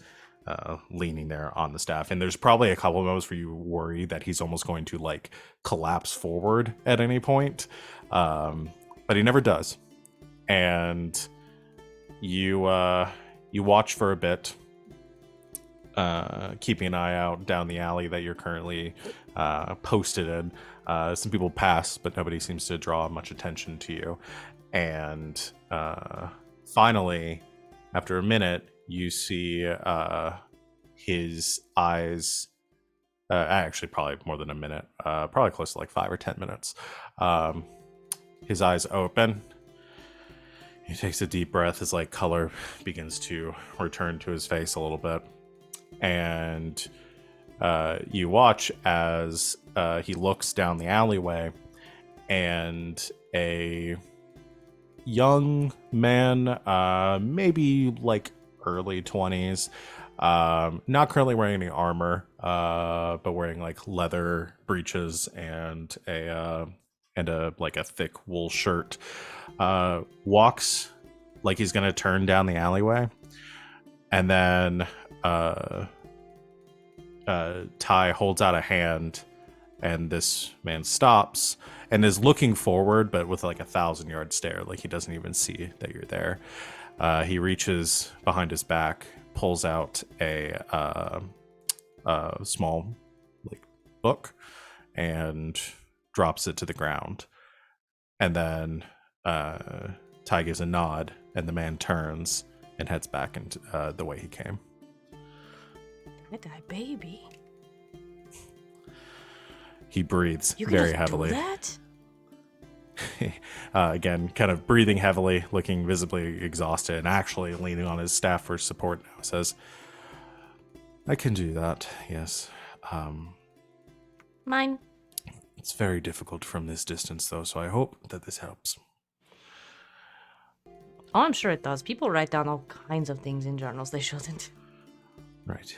leaning there on the staff, and there's probably a couple of moments where you worry that he's almost going to like collapse forward at any point, but he never does. And you watch for a bit, keeping an eye out down the alley that you're currently posted in. Some people pass, but nobody seems to draw much attention to you. And finally, after a minute, you see his eyes, actually probably more than a minute, probably close to like 5 or 10 minutes. His eyes open. He takes a deep breath as like color begins to return to his face a little bit. And you watch as he looks down the alleyway, and a young man, maybe like early 20s, not currently wearing any armor, but wearing like leather breeches and a like a thick wool shirt, walks like he's gonna turn down the alleyway, and then Ty holds out a hand, and this man stops and is looking forward, but with like 1,000-yard stare, like he doesn't even see that you're there. He reaches behind his back, pulls out a small like book, and drops it to the ground. And then Ty gives a nod, and the man turns and heads back into the way he came. That baby. He breathes You can very just heavily. do that? Again, kind of breathing heavily, looking visibly exhausted, and actually leaning on his staff for support now. Says, "I can do that, yes. Mine. It's very difficult from this distance, though, so I hope that this helps." Oh, I'm sure it does. People write down all kinds of things in journals they shouldn't. Right.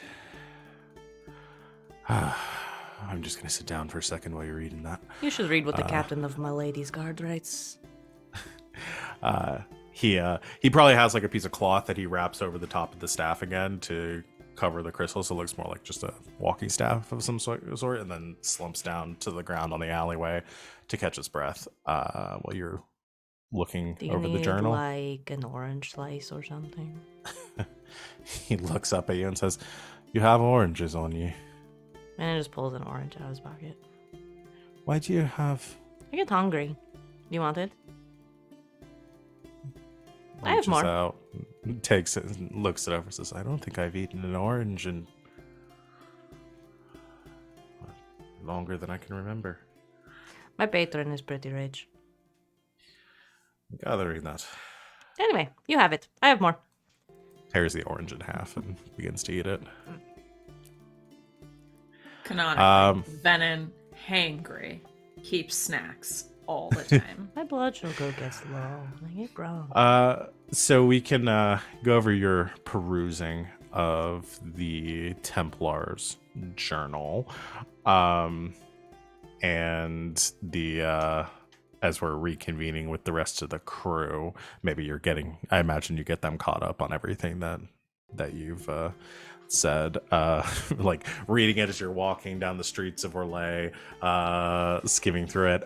I'm just gonna sit down for a second while you're reading that. You should read what the captain of my lady's guard writes. He probably has like a piece of cloth that he wraps over the top of the staff again to cover the crystal, so it looks more like just a walking staff of some sort, and then slumps down to the ground on the alleyway to catch his breath while you're looking Do you over need the journal. like an orange slice or something? He looks up at you and says, "You have oranges on you. And he just pulls an orange out of his pocket. Why do you have?" I get hungry. You want it? I have Reaches more. out, takes it, and looks it over, and says, "I don't think I've eaten an orange in longer than I can remember." My patron is pretty rich. Gathering that. Anyway, you have it. I have more. Tears the orange in half and begins to eat it. Canonically, Venehn, hangry, keeps snacks all the time. My blood sugar gets low. I get grown. So we can go over your perusing of the Templar's journal, and the as we're reconvening with the rest of the crew. Maybe you're getting. I imagine you get them caught up on everything that you've said. Like reading it as you're walking down the streets of Orlais, skimming through it.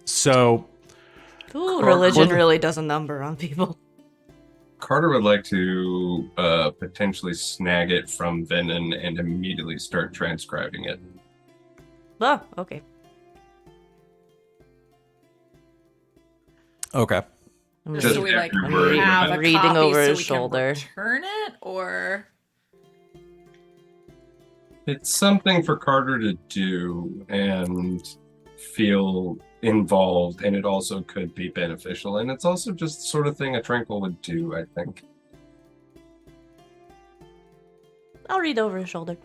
So. Ooh, religion really does a number on people. Carter would like to potentially snag it from Venehn and immediately start transcribing it. Oh, okay. Okay. I'm Just So we like every word. have a reading copy over so his we shoulder. Can return it, or It's something for Carter to do and feel involved, and it also could be beneficial. And it's also just the sort of thing a Tranquil would do, I think. I'll read over his shoulder.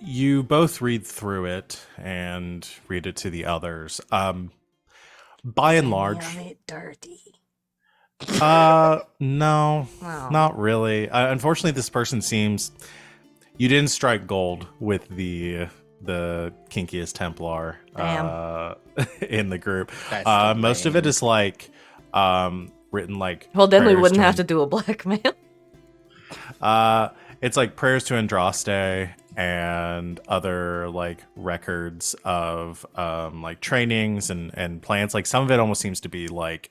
You both read through it and read it to the others. By and large, dirty. no, Oh. not really. Unfortunately, this person seems you didn't strike gold with the kinkiest Templar in the group. That's Most of it is like written like. Well, then we prayers wouldn't to have to do a blackmail. It's like prayers to Andraste and other like records of like trainings and plans. Like some of it almost seems to be like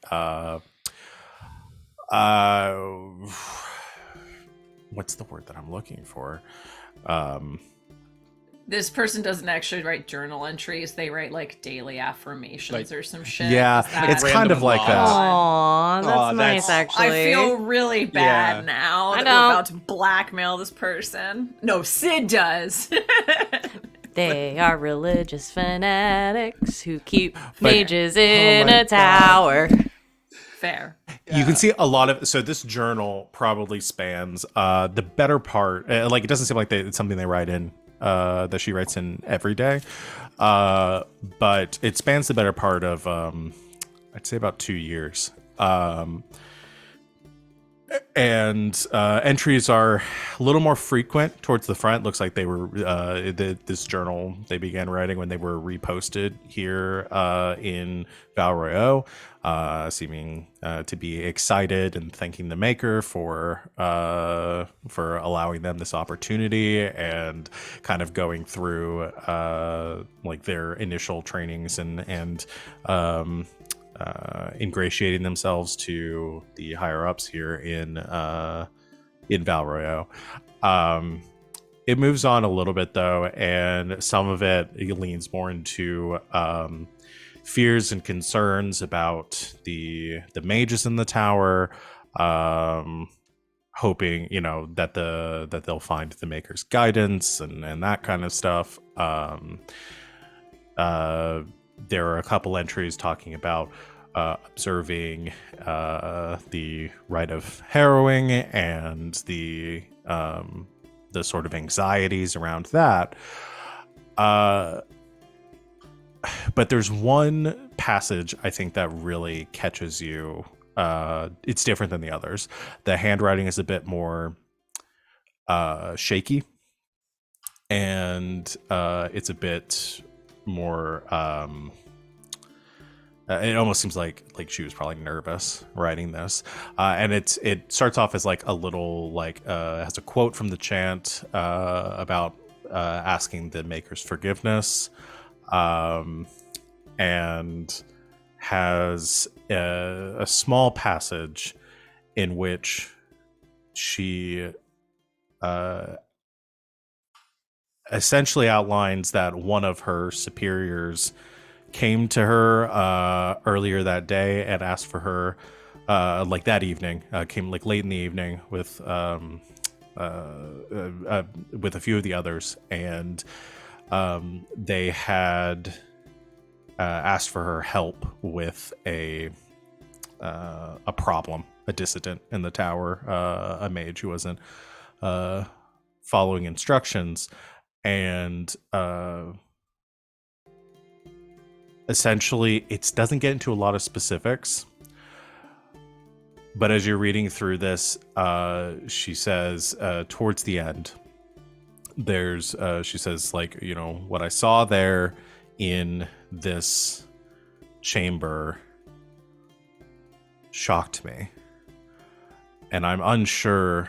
what's the word that I'm looking for? this person doesn't actually write journal entries. They write like daily affirmations or some shit. Yeah, Is that- it's kind of like that. Aw, that's Aw, nice, that's- actually. I feel really bad Yeah. now I that know. we're about to blackmail this person. No, Sid does. They are religious fanatics who keep But- mages in my a tower. Fair. You can see a lot of so this journal probably spans the better part. Like it doesn't seem like it's something they write in that she writes in every day, but it spans the better part of I'd say about 2 years. And entries are a little more frequent towards the front. Looks like they were this journal they began writing when they were reposted here in Val Royeaux, seeming to be excited and thanking the maker for allowing them this opportunity and kind of going through like their initial trainings and ingratiating themselves to the higher ups here in Val Royeaux. It moves on a little bit though, and some of it leans more into fears and concerns about the mages in the tower, hoping that they'll find the maker's guidance and that kind of stuff. There are a couple entries talking about observing the rite of harrowing and the sort of anxieties around that. But there's one passage I think that really catches you. It's different than the others. The handwriting is a bit more shaky, and it's a bit more. It almost seems like she was probably nervous writing this, and it starts off as like a little like has a quote from the chant about asking the makers forgiveness, and has a small passage in which she essentially outlines that one of her superiors came to her earlier that day and asked for her like that evening, came like late in the evening with a few of the others, and they had asked for her help with a problem, a dissident in the tower, a mage who wasn't following instructions, and essentially it doesn't get into a lot of specifics, but as you're reading through this, she says towards the end, there's she says, like, you know, what I saw there in this chamber shocked me, and I'm unsure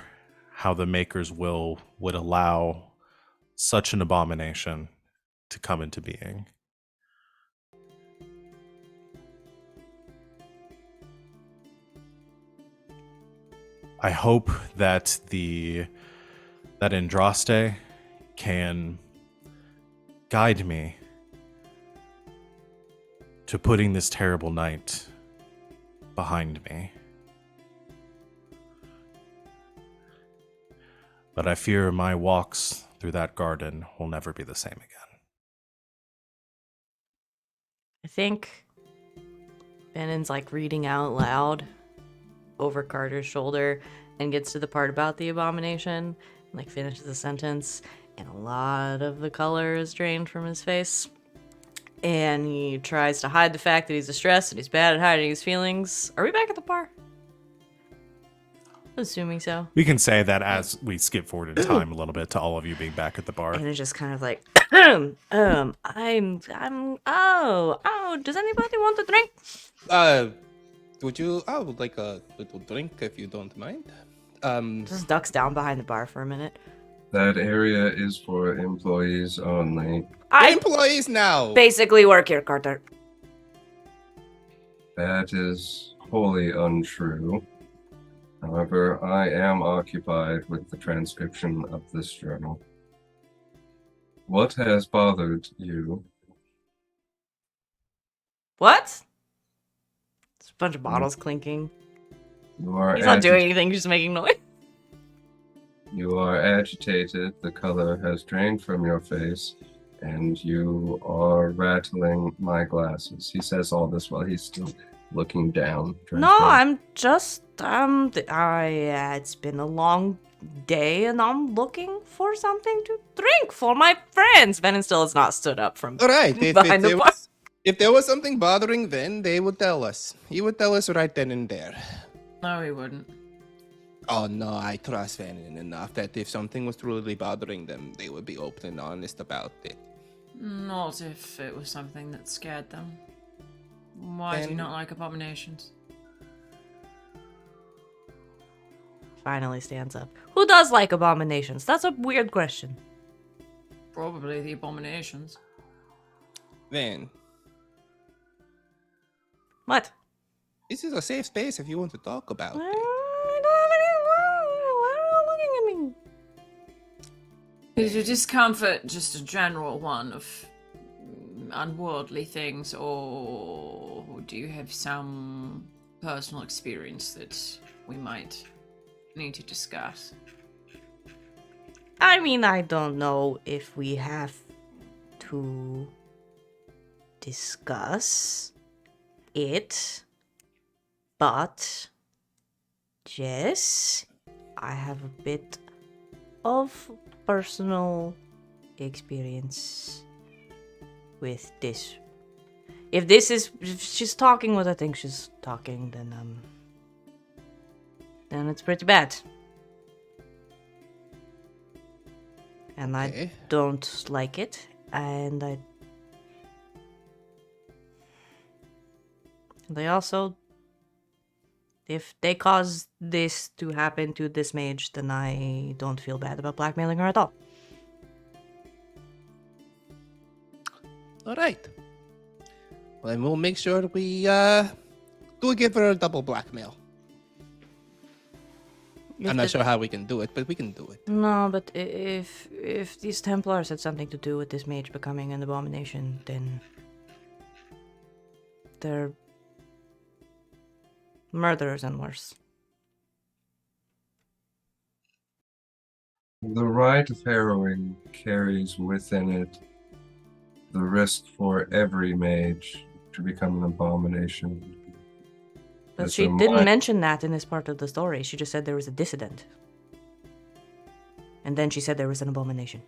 how the makers would allow such an abomination to come into being. I hope that that Andraste can guide me to putting this terrible night behind me. But I fear my walks through that garden will never be the same again. I think Venehn's like reading out loud over Carter's shoulder and gets to the part about the abomination, and like finishes the sentence, and a lot of the color is drained from his face. And he tries to hide the fact that he's distressed and he's bad at hiding his feelings. Are we back at the bar? Assuming so. We can say that as we skip forward in time a little bit to all of you being back at the bar. And it's just kind of like, oh, does anybody want a drink? I would like a little drink if you don't mind. Just ducks down behind the bar for a minute. That area is for employees only. I employees now. basically work here, Carter. That is wholly untrue. However, I am occupied with the transcription of this journal. What has bothered you? What? It's a bunch of bottles clinking. You are He's not doing anything, just making noise. You are agitated, the color has drained from your face, and you are rattling my glasses. He says all this while he's still looking down. No, I'm just, it's been a long day, and I'm looking for something to drink for my friends. Venehn still has not stood up from All right. behind the bar. If there was something bothering Venn, they would tell us. He would tell us right then and there. No, he wouldn't. Oh no, I trust Venn enough that if something was truly bothering them, they would be open and honest about it. Not if it was something that scared them. Why do you not like abominations? Finally stands up. Who does like abominations? That's a weird question. Probably the abominations. Venn, What? this is a safe space if you want to talk about it. I don't have any. Why are you looking at me? Is your discomfort just a general one of unworldly things, or do you have some personal experience that we might need to discuss? I mean, I don't know if we have to discuss it, but yes, I have a bit of personal experience with this. If she's talking what I think she's talking, then it's pretty bad. and Okay. I don't like it, and they also, if they cause this to happen to this mage, then I don't feel bad about blackmailing her at all. All right. Well, then we'll make sure we do give her a double blackmail. I'm not sure how we can do it, but we can do it. No, but if these Templars had something to do with this mage becoming an abomination, then they're murderers and worse. The rite of harrowing carries within it the risk for every mage to become an abomination. But As she a didn't mi- mention that in this part of the story. She just said there was a dissident. And then she said there was an abomination.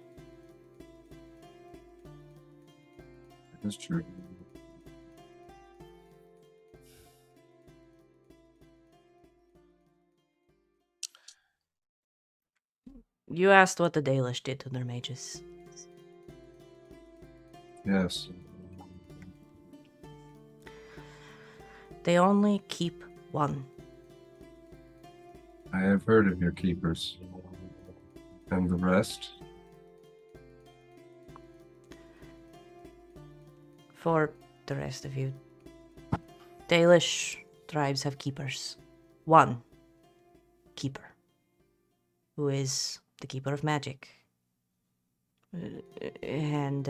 That's true. You asked what the Dalish did to their mages. Yes. They only keep one. I have heard of your keepers. And the rest? For the rest of you, Dalish tribes have keepers. One keeper, who is the keeper of magic. And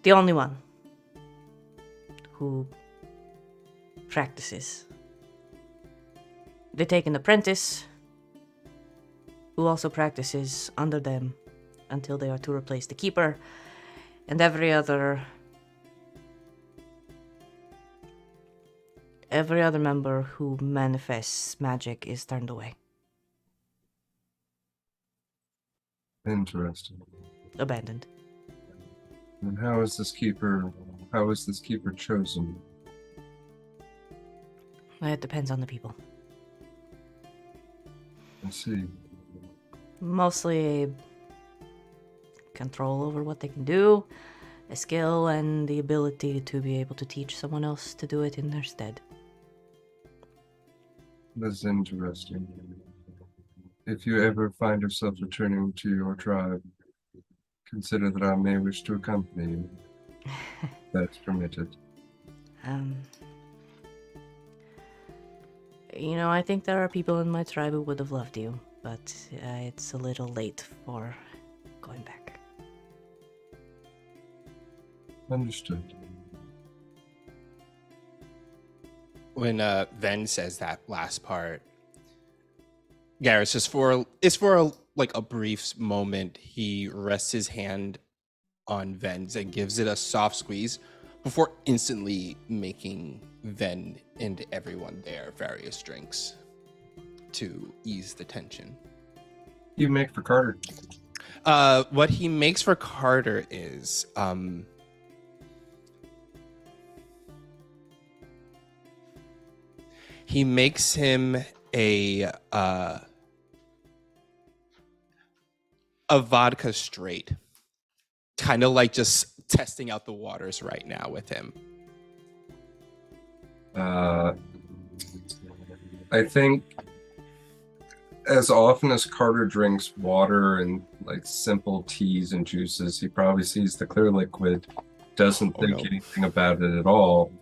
the only one who practices. They take an apprentice who also practices under them until they are to replace the keeper, and every other member who manifests magic is turned away. Interesting. Abandoned. And how is this keeper chosen? It depends on the people. I see. Mostly control over what they can do, a skill, and the ability to be able to teach someone else to do it in their stead. That's interesting. If you ever find yourself returning to your tribe, consider that I may wish to accompany you. That's permitted. I think there are people in my tribe who would have loved you, but it's a little late for going back. Understood. When Venn says that last part, Garas, just for a brief moment, he rests his hand on Ven's and gives it a soft squeeze before instantly making Venn and everyone there various drinks to ease the tension. You make for Carter. What he makes for Carter is he makes him a vodka straight, kind of like just testing out the waters right now with him. I think as often as Carter drinks water and like simple teas and juices, he probably sees the clear liquid, doesn't think anything about it at all,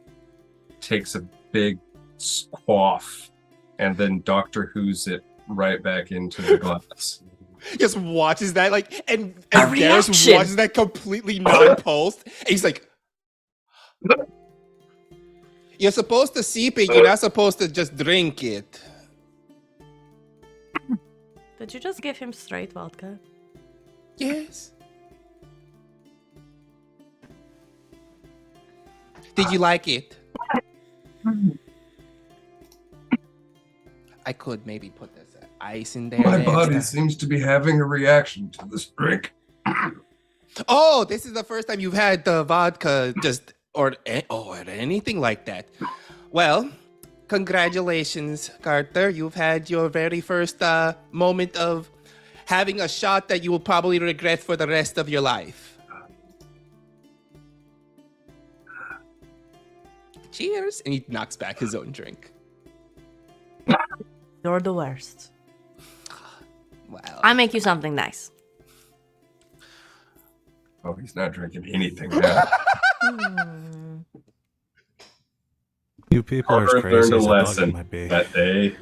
takes a big quaff, and then Doctor Who's it right back into the glass. Just watches that and A Garas reaction! watches that completely non-pulsed. And he's like, "You're supposed to sip it. You're not supposed to just drink it." Did you just give him straight vodka? Yes. Did you like it? I could maybe put this ice in there. My next body time. seems to be having a reaction to this drink. Oh, this is the first time you've had the vodka or anything like that. Well, congratulations, Carter. You've had your very first moment of having a shot that you will probably regret for the rest of your life. Cheers. And he knocks back his own drink. You're the worst. Wow. I make you something nice. Oh, he's not drinking anything now. You people are as Carter crazy learned a as I thought you lesson might be. that day.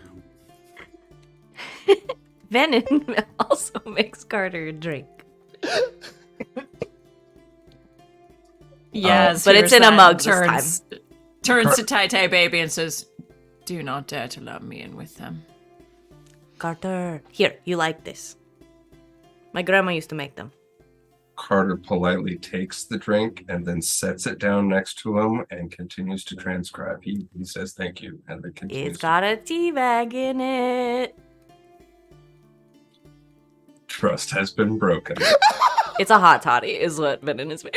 Venehn also makes Carter a drink. Yes, but it's in a Hirsan mug this turns to Tai Tai Baby and says, "Do not dare to let me in with them." Carter, here, you like this. My grandma used to make them. Carter politely takes the drink and then sets it down next to him and continues to transcribe. He says thank you and then continues. It's got a tea bag in it. Trust has been broken. It's a hot toddy, is what Venehn is made.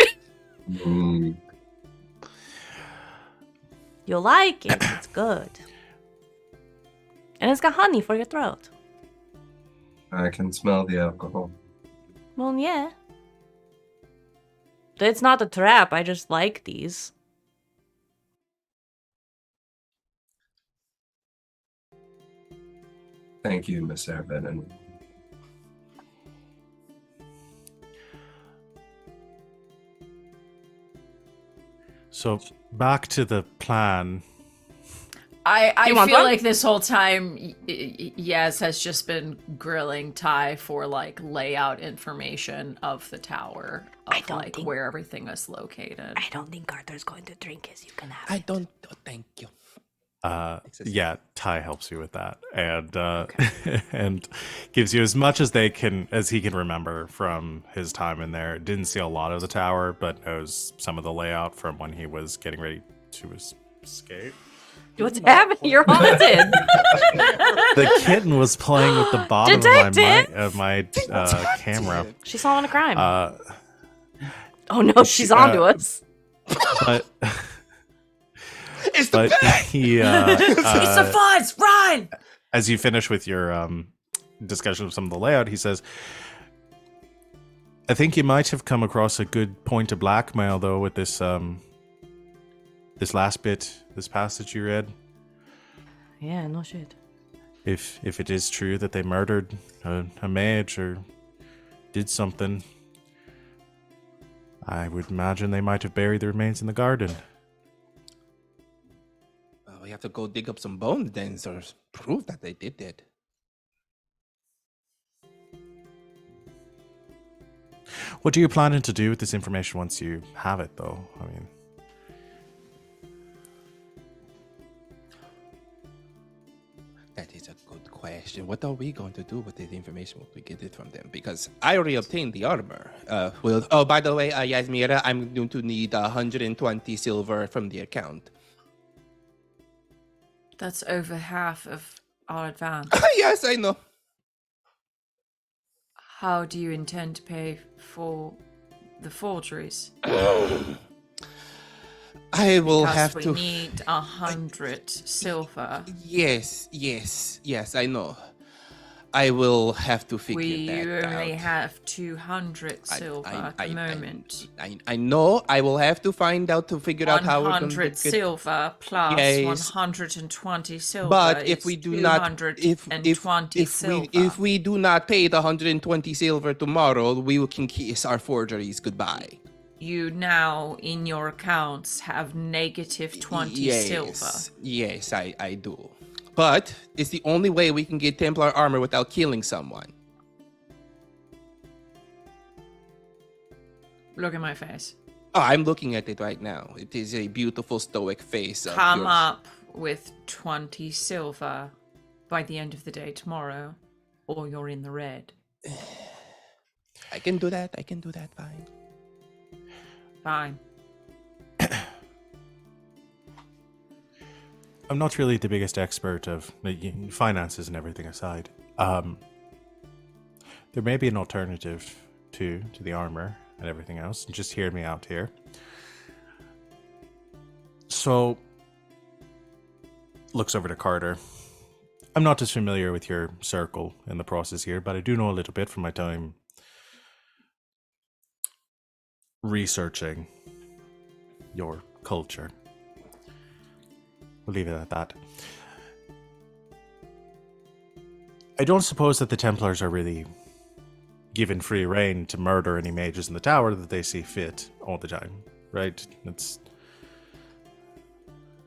Mm, You'll like it. It's good. And it's got honey for your throat. I can smell the alcohol. Well, yeah. It's not a trap. I just like these. Thank you, Miss Venehn. So back to the plan. I You want feel one? like this whole time, Yaz has just been grilling Ty for like layout information of the tower, I of don't like think- where everything is located. I don't think Carter's going to drink his. You can have I it. don't. Oh, thank you. Yeah, Ty helps you with that, and and gives you as much as he can remember from his time in there. Didn't see a lot of the tower, but knows some of the layout from when he was getting ready to escape. What's happening? You're haunted. The kitten was playing with the bottom Detective! of my camera. She's solving a crime. Uh, oh no, she's onto us. but It's the but he It's the fuzz! Run! as you finish with your discussion of some of the layout, he says, "I think you might have come across a good point of blackmail, though, with this this last bit, this passage you read. Yeah, no shit. If it is true that they murdered a mage or did something, I would imagine they might have buried the remains in the garden." We have to go dig up some bones then, or prove that they did that. What are you planning to do with this information once you have it, though? I mean, That is a good question. What are we going to do with this information when we get it from them? Because I already obtained the armor. Oh, by the way, Yasmera, I'm going to need 120 silver from the account. That's over half of our advance. Yes, I know. How do you intend to pay for the forgeries? I will Because have we to. need 100 silver. Yes, I know. I will have to figure We that only out. have 200 silver at the moment. I know. I will have to find out to figure out how we're going to 100 get. silver plus Yes. 120 silver. But if is we do not, if we do not pay the 120 silver tomorrow, we can kiss our forgeries goodbye. You now in your accounts have negative 20 silver. Yes, I do. But it's the only way we can get Templar armor without killing someone. Look at my face. Oh, I'm looking at it right now. It is a beautiful stoic face. Of Come yours. up with 20 silver by the end of the day tomorrow, or you're in the red. I can do that. Fine. Fine. I'm not really the biggest expert of finances and everything aside. There may be an alternative to the armor and everything else. Just hear me out here. So, looks over to Carter. I'm not as familiar with your circle in the process here, but I do know a little bit from my time researching your culture. We'll leave it at that. I don't suppose that the Templars are really given free reign to murder any mages in the tower that they see fit all the time, right? It's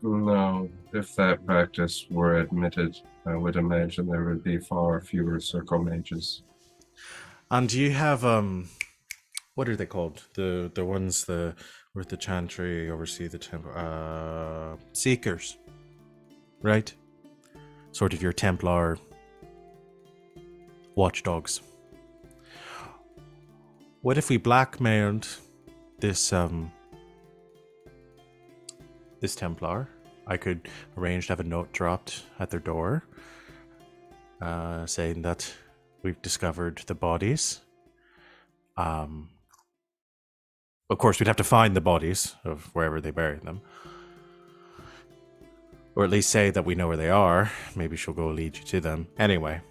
No, if that practice were admitted, I would imagine there would be far fewer circle mages. And do you have what are they called? The ones where the chantry oversee the temple seekers. Right? Sort of your Templar watchdogs. What if we blackmailed this this Templar? I could arrange to have a note dropped at their door, saying that we've discovered the bodies. Of course, we'd have to find the bodies of wherever they buried them. Or at least say that we know where they are. Maybe she'll go lead you to them. Anyway.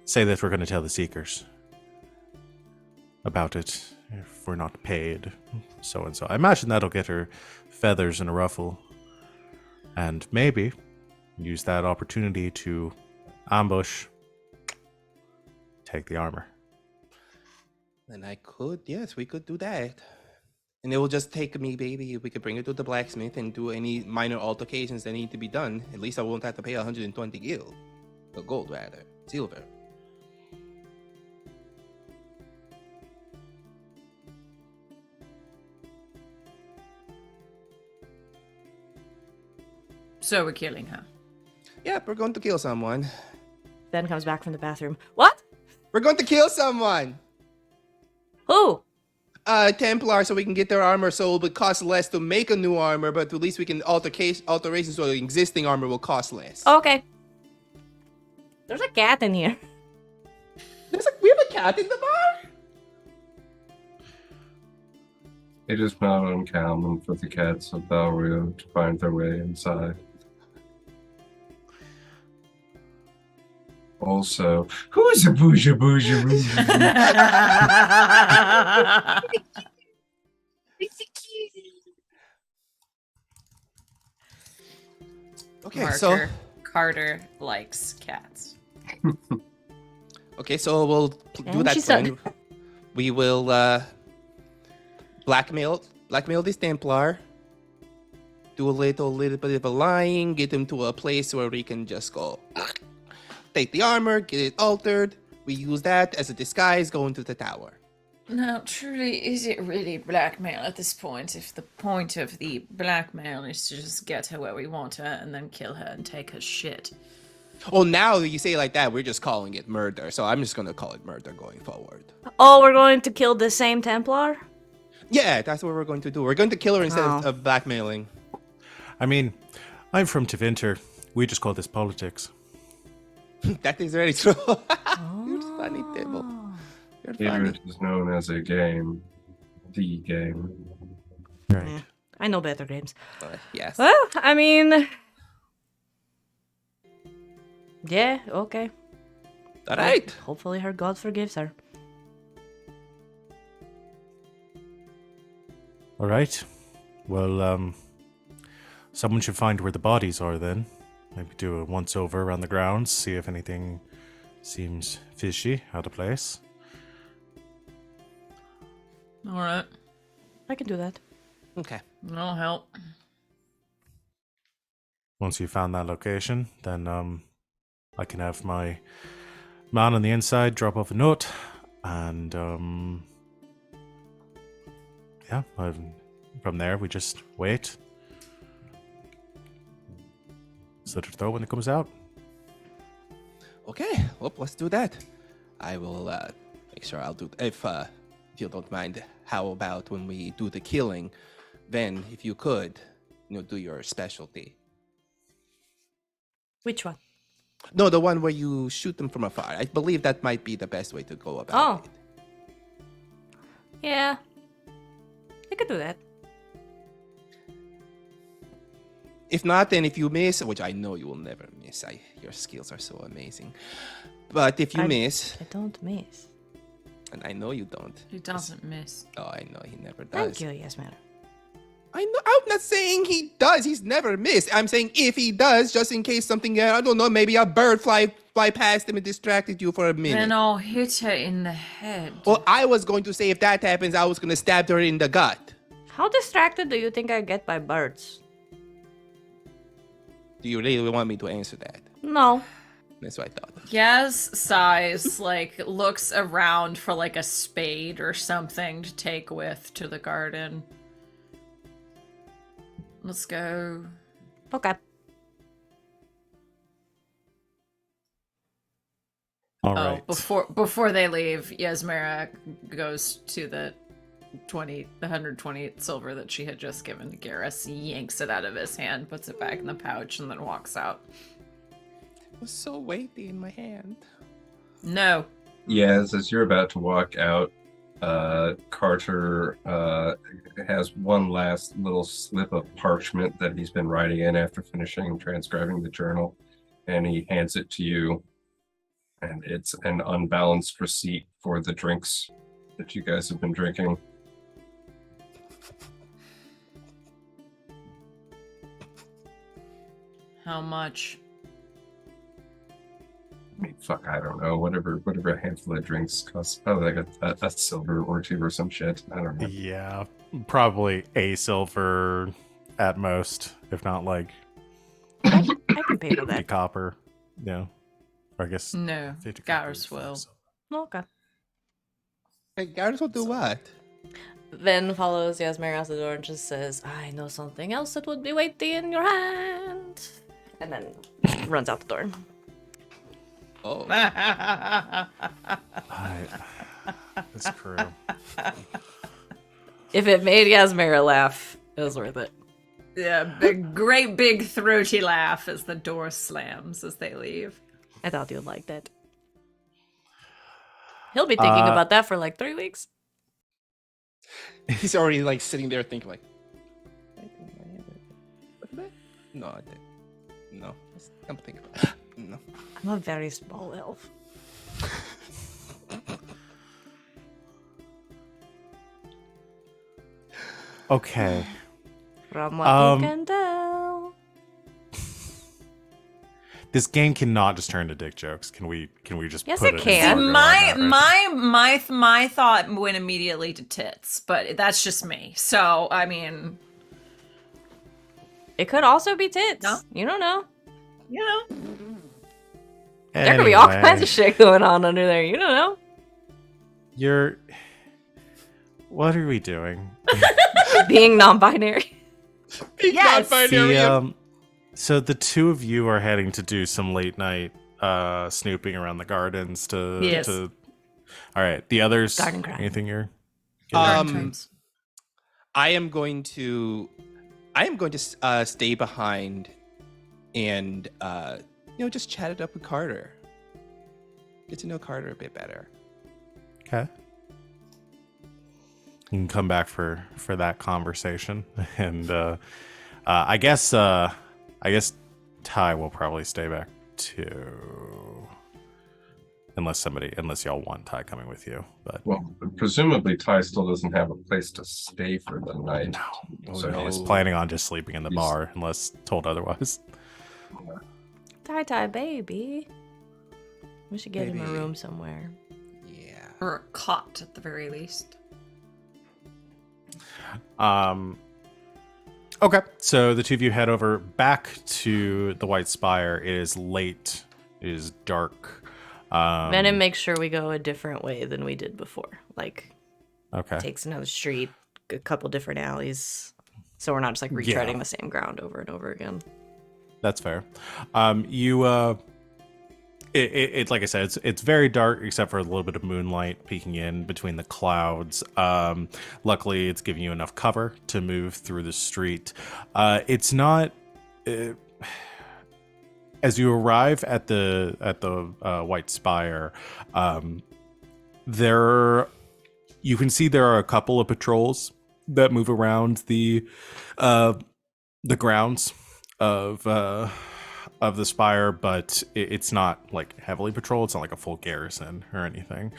Say that we're going to tell the Seekers about it if we're not paid, so and so. I imagine that'll get her feathers in a ruffle. And maybe use that opportunity to ambush, take the armor. Then yes, we could do that. And it will just take me, baby. We could bring it to the blacksmith and do any minor altercations that need to be done. At least I won't have to pay 120 gil. Or gold, rather. Silver. So we're killing her. Yep, we're going to kill someone. Then comes back from the bathroom. What? We're going to kill someone! Who? Templar, so we can get their armor sold, but cost less to make a new armor, but at least we can alterations so the existing armor will cost less. Okay. There's a cat in here. We have a cat in the bar? It is not uncommon for the cats of Valrio to find their way inside. Also, who is a bougie? Okay, Marker, so Carter likes cats. so we'll do And that she's plan. done. We will blackmail this Templar. Do a little bit of a lying, get him to a place where we can just go take the armor, get it altered. We use that as a disguise, go into the tower. Now, truly, is it really blackmail at this point? If the point of the blackmail is to just get her where we want her and then kill her and take her shit. Well, now that you say it like that, we're just calling it murder. So I'm just going to call it murder going forward. Oh, we're going to kill the same Templar? Yeah, that's what we're going to do. We're going to kill her instead Oh. of blackmailing. I mean, I'm from Tevinter. We just call this politics. That is very true. You're funny, Tibble. You're Here funny. it is known as a game. The game. Right. Yeah, I know better games. Yes. Well, I mean... Yeah, okay. All right. Hopefully her god forgives her. All right. Well, someone should find where the bodies are then. Maybe do a once over around the grounds, see if anything seems fishy, out of place. All right, I can do that. Okay. I'll help. Once you've found that location, then I can have my man on the inside drop off a note, and yeah, from there we just wait. Slit her throat when it comes out. Okay. Well, let's do that. I will make sure I'll do. If you don't mind, how about when we do the killing? Then, if you could, do your specialty. Which one? No, the one where you shoot them from afar. I believe that might be the best way to go about it. Yeah. I could do that. If not, then if you miss, which I know you will never miss, your skills are so amazing. But if you miss, I don't miss. and I know you don't. He doesn't miss. Oh, I know he never does. Thank you, Yasmera. I know. I'm not saying he does. He's never missed. I'm saying if he does, just in case something, I don't know, maybe a bird fly past him and distracted you for a minute. Then I'll hit her in the head. Well, I was going to say if that happens, I was going to stab her in the gut. How distracted do you think I get by birds? Do you really want me to answer that? No. That's what I thought. Yaz sighs, like, looks around for, like, a spade or something to take with to the garden. Let's go. Okay. All right. Before they leave, Yasmera goes to the 120 silver that she had just given to Garas, yanks it out of his hand, puts it back in the pouch, and then walks out. It was so weighty in my hand. No. As you're about to walk out, Carter has one last little slip of parchment that he's been writing in after finishing transcribing the journal, and he hands it to you. And it's an unbalanced receipt for the drinks that you guys have been drinking. How much? I mean, fuck, I don't know. Whatever a handful of drinks costs, probably like a silver or two or some shit. I don't know. Yeah, probably a silver at most, if not like I can pay for 50 that. copper. Yeah, or I guess No. 50 copper Garas is will. silver. Okay. Hey, guys will do what? Then follows Yasmera out the door and just says, I know something else that would be weighty in your hand. And then runs out the door. Oh. This crew. If it made Yasmera laugh, it was worth it. Yeah, great big throaty laugh as the door slams as they leave. I thought you would like that. He'll be thinking about that for like 3 weeks. He's already like sitting there thinking like, no, I didn't. No, I'm thinking about no. I'm a very small elf. Okay. From what you can tell. This game cannot just turn to dick jokes. Can we just Yes, put it it can. in My thought went immediately to tits, but that's just me. So I mean, It could also be tits. No. You don't know. you know, There could be all kinds of shit going on under there. You don't know. What are we doing? Being non-binary. Yes. So the two of you are heading to do some late night snooping around the gardens to Yes. All right, the others. Garden crime. Anything you're I am going to stay behind and just chat it up with Carter. Get to know Carter a bit better. okay? You can come back for that conversation, and I guess Ty will probably stay back too, unless y'all want Ty coming with you. But Well, presumably Ty still doesn't have a place to stay for the night. So he's planning on just sleeping in the bar unless told otherwise. Tie baby. We should get him a Maybe. room somewhere. Yeah. or a cot at the very least. Okay, so the two of you head over back to the White Spire. It is late. It is dark. Venehn makes sure we go a different way than we did before. Like, Okay. takes another street, a couple different alleys. So we're not just like retreading the same ground over and over again. That's fair. It like I said, it's very dark except for a little bit of moonlight peeking in between the clouds. Luckily, it's giving you enough cover to move through the street. It's not. As you arrive at the White Spire, you can see there are a couple of patrols that move around the grounds. of the spire, but it's not like heavily patrolled. It's not like a full garrison or anything.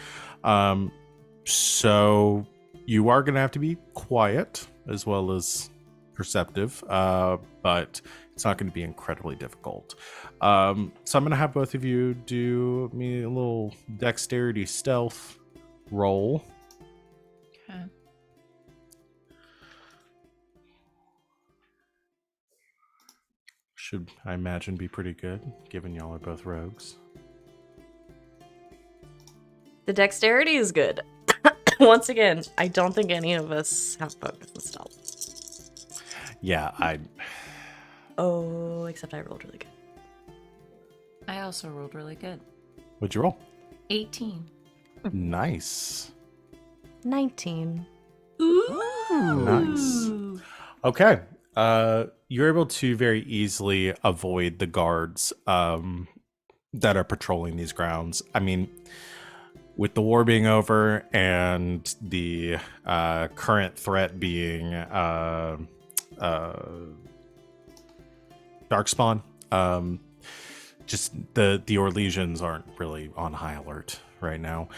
So you are gonna have to be quiet as well as perceptive, but it's not going to be incredibly difficult. So I'm going to have both of you do me a little dexterity stealth roll. Okay. Should, I imagine, be pretty good, given y'all are both rogues. The dexterity is good. Once again, I don't think any of us have focus and stealth. Yeah, Oh, except I rolled really good. I also rolled really good. What'd you roll? 18. Nice. 19. Ooh. Nice. Okay. You're able to very easily avoid the guards that are patrolling these grounds. I mean, with the war being over and the current threat being Darkspawn, just the Orlesians aren't really on high alert right now.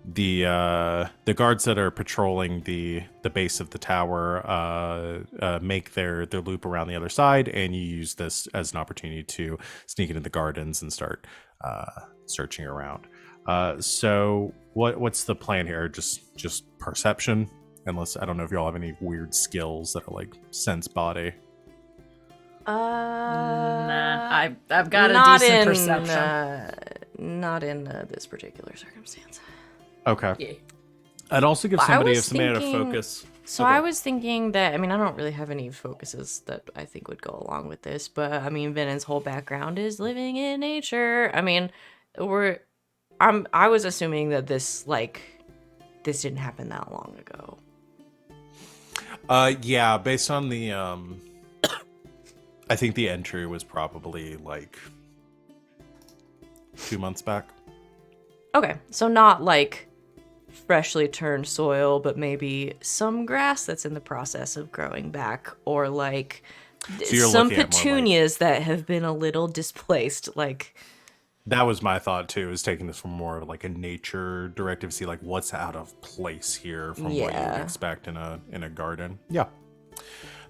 The guards that are patrolling the base of the tower make their loop around the other side, and you use this as an opportunity to sneak into the gardens and start searching around. So what's the plan here? Just perception, unless I don't know if y'all have any weird skills that are like sense body. Nah, I've got a decent perception. Not in this particular circumstance. Okay. Yeah. I'd also give Well, I somebody was if somebody had a thinking- focus. So Okay. I was thinking that, I mean, I don't really have any focuses that I think would go along with this, but I mean, Venehn's whole background is living in nature. I mean, I was assuming that this didn't happen that long ago. Yeah, based on the I think the entry was probably like 2 months back. Okay, so not like freshly turned soil, but maybe some grass that's in the process of growing back, or like So you're some looking at more like- petunias that have been a little displaced. Like, That was my thought too, is taking this from more of like a nature directive, see like what's out of place here from what you would Yeah. expect in a garden. Yeah.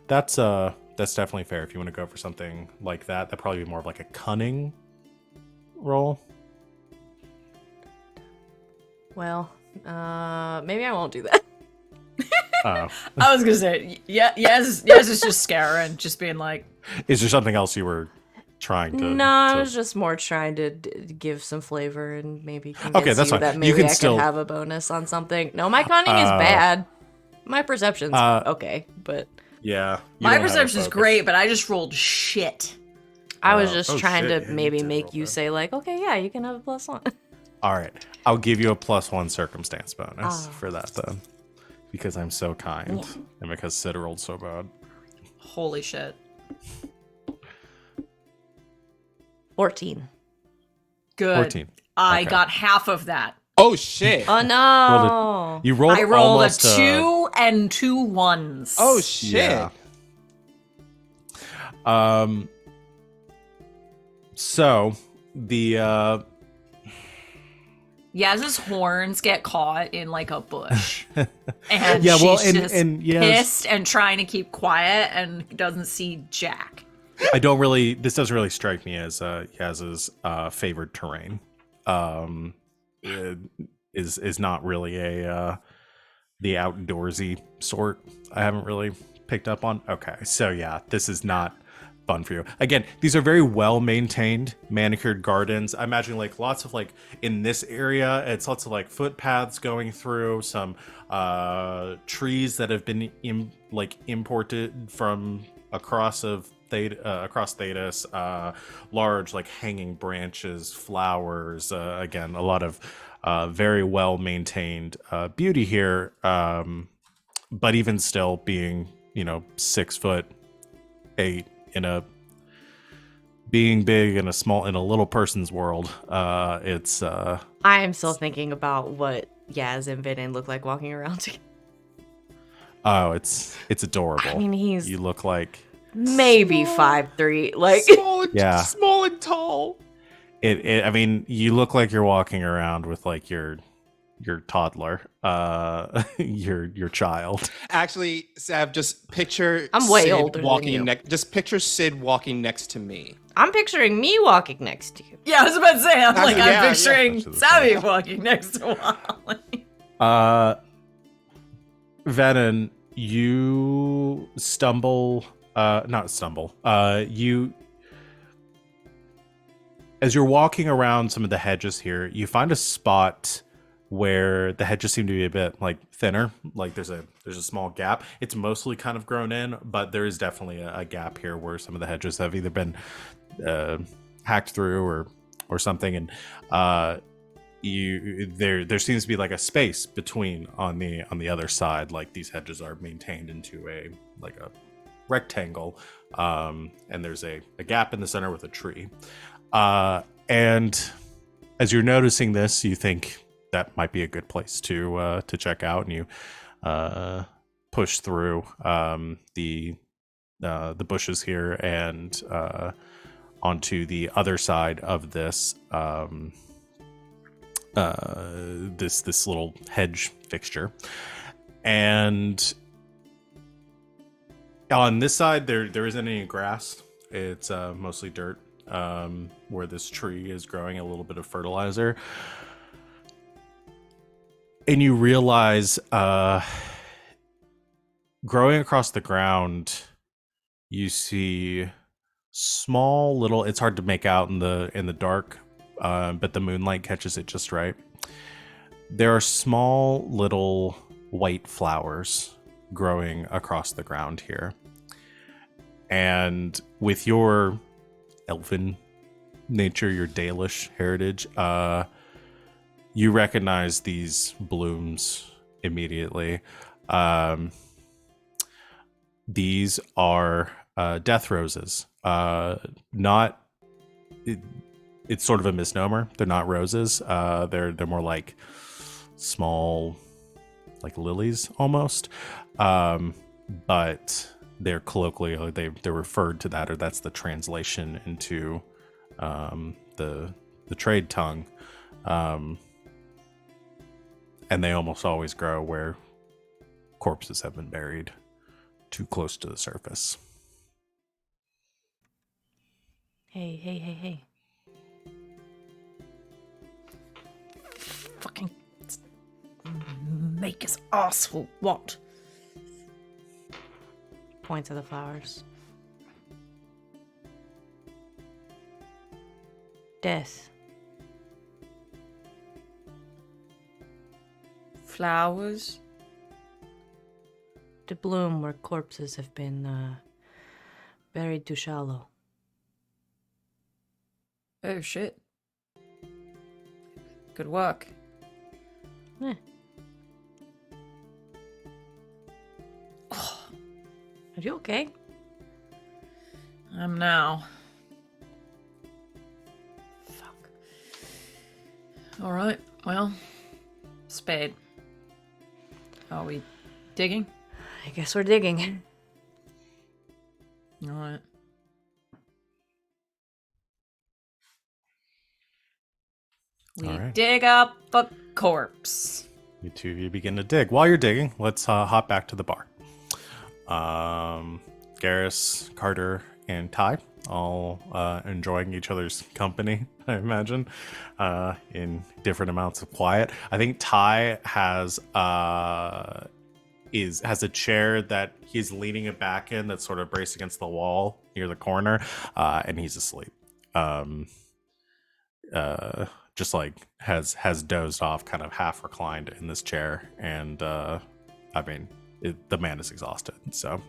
That's definitely fair. If you want to go for something like that, that'd probably be more of like a cunning roll. well, maybe I won't do that. Oh. I was gonna say, yes, it's just scouring, just being like, Is there something else you were trying to? No, I to- was just more trying to give some flavor and maybe convince Okay, that's you fine. that You maybe can I still- could have a bonus on something. No, my cunning is bad. My perception's okay, but Yeah. you my don't have a perception's focus. great, but I just rolled shit. I was Oh, just oh trying shit, to yeah, maybe you did make roll you bad. say like, okay, yeah, you can have a +1. All right. I'll give you a +1 circumstance bonus Oh. for that then. Because I'm so kind. Yeah. And because Sid rolled so bad. Holy shit. 14. Good. 14. I Okay. got half of that. Oh shit. Oh no! You rolled I rolled almost a 2 and 2 ones. Oh shit. Yeah. So the Yaz's horns get caught in like a bush. And Yeah, well, she's and- just and Yaz- pissed and trying to keep quiet and doesn't see Jack. this doesn't really strike me as Yaz's favored terrain. It is not really a the outdoorsy sort. I haven't really picked up on. Okay, so yeah, this is not fun for you. Again, these are very well maintained, manicured gardens. I imagine like lots of like in this area, it's lots of like footpaths going through, some trees that have been imported from across Thetis, large like hanging branches, flowers. Again, a lot of very well maintained beauty here. But even still, being 6'8" being big in a little person's world, it's I am still thinking about what Yaz and Venehn look like walking around together. it's adorable. I mean, he's You look like maybe Small. 5'3". Like, Yeah. Small and tall. I mean, you look like you're walking around with like your toddler, your child. Actually, Sav, just picture I'm way Sid older than walking you. Just picture Sid walking next to me. I'm picturing me walking next to you. Yeah, I was about to say, I'm Actually, yeah, I'm picturing yeah. Savvy walking next to Wally. Venehn, you stumble, not stumble. You, as you're walking around some of the hedges here, you find a spot where the hedges seem to be a bit like thinner. Like there's a small gap. It's mostly kind of grown in, but there is definitely a gap here where some of the hedges have either been hacked through or something, and there seems to be like a space between on the other side. Like these hedges are maintained into a rectangle, and there's a gap in the center with a tree. And as you're noticing this, you think that might be a good place to check out, and you push through the bushes here and onto the other side of this this little hedge fixture. And on this side there isn't any grass. It's mostly dirt. Where this tree is growing a little bit of fertilizer. And you realize growing across the ground, you see small little, it's hard to make out in the dark, but the moonlight catches it just right. There are small little white flowers growing across the ground here. And with your elven nature, your Dalish heritage, you recognize these blooms immediately. These are death roses. It's sort of a misnomer. They're not roses. They're more like small, like lilies almost. But they're colloquially they're referred to that, or that's the translation into the trade tongue. And they almost always grow where corpses have been buried too close to the surface. Hey. Fucking make us asshole. What? Point to the flowers. Death. Flowers? To bloom where corpses have been buried too shallow. Oh shit. Good work. Are you okay? I'm now. Fuck. Alright, well. Spade. Are we digging? I guess we're digging. Alright. We All right. dig up a corpse. You two of you begin to dig. While you're digging, let's hop back to the bar. Garas, Carter, and Ty all enjoying each other's company, I imagine, in different amounts of quiet. I think Ty has a chair that he's leaning it back in that's sort of braced against the wall near the corner, and he's asleep. Just like has dozed off, kind of half reclined in this chair, and I mean, the man is exhausted, so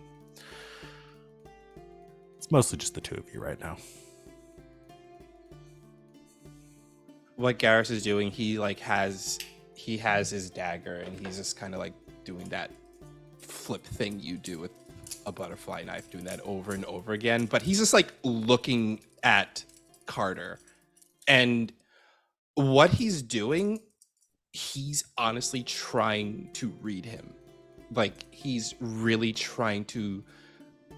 it's mostly just the two of you right now. What Garas is doing, he has his dagger, and he's just kind of like doing that flip thing you do with a butterfly knife, doing that over and over again. But he's just like looking at Carter, and what he's doing, he's honestly trying to read him. Like, he's really trying to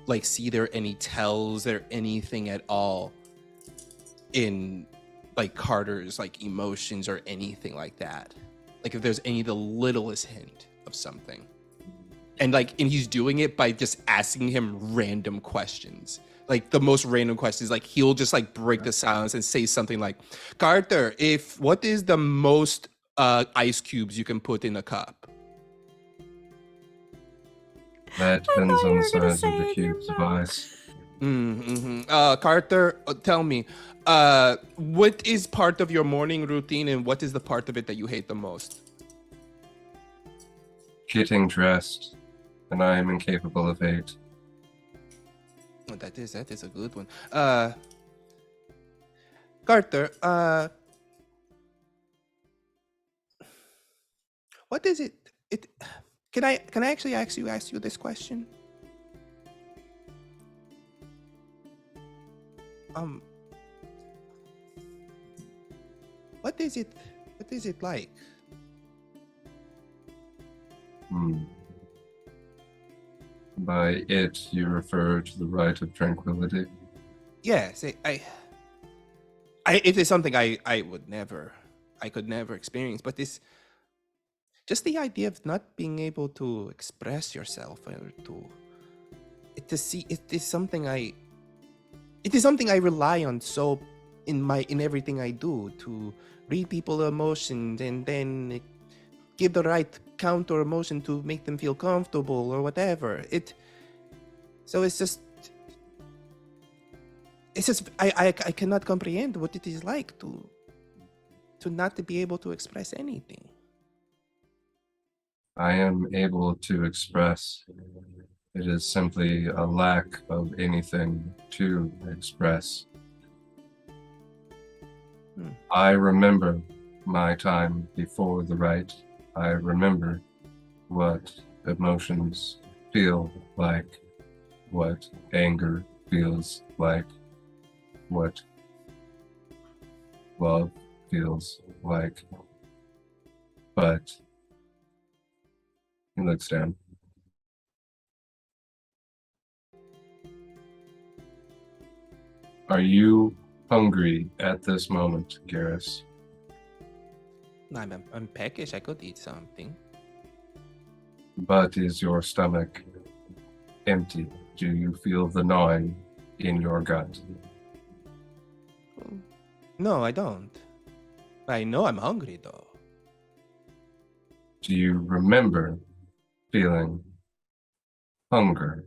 like see there any tells or anything at all in like Carter's like emotions or anything like that. Like if there's the littlest hint of something. And he's doing it by just asking him random questions. Like the most random questions. Like he'll just like break the silence and say something like, Carter, what is the most ice cubes you can put in a cup? That depends thought on you the were gonna size of say the it, your cubes of mouth. ice. Carter, tell me, what is part of your morning routine and what is the part of it that you hate the most? Getting dressed, and I am incapable of hate. Oh, that is a good one. Carter, what is it? Can I actually ask you this question? What is it like? By it, you refer to the right of tranquility. Yes, it is something I could never experience, but this just the idea of not being able to express yourself or it is something I rely on so in everything I do, to read people's emotions and then give the right counter emotion to make them feel comfortable or whatever. It's just I cannot comprehend what it is like to not to be able to express anything. I am able to express. It is simply a lack of anything to express. I remember my time before the right. I remember what emotions feel like, what anger feels like, what love feels like. But he looks down. Are you hungry at this moment, Garas? I'm peckish. I could eat something. But is your stomach empty? Do you feel the gnawing in your gut? No, I don't. I know I'm hungry though. Do you remember feeling hunger?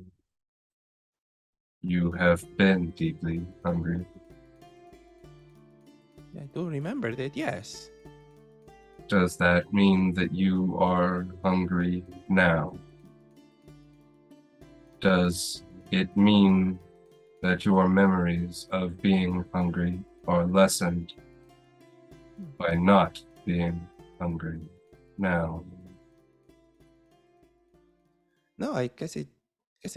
You have been deeply hungry. I do remember that, yes. Does that mean that you are hungry now? Does it mean that your memories of being hungry are lessened by not being hungry now? No, I guess it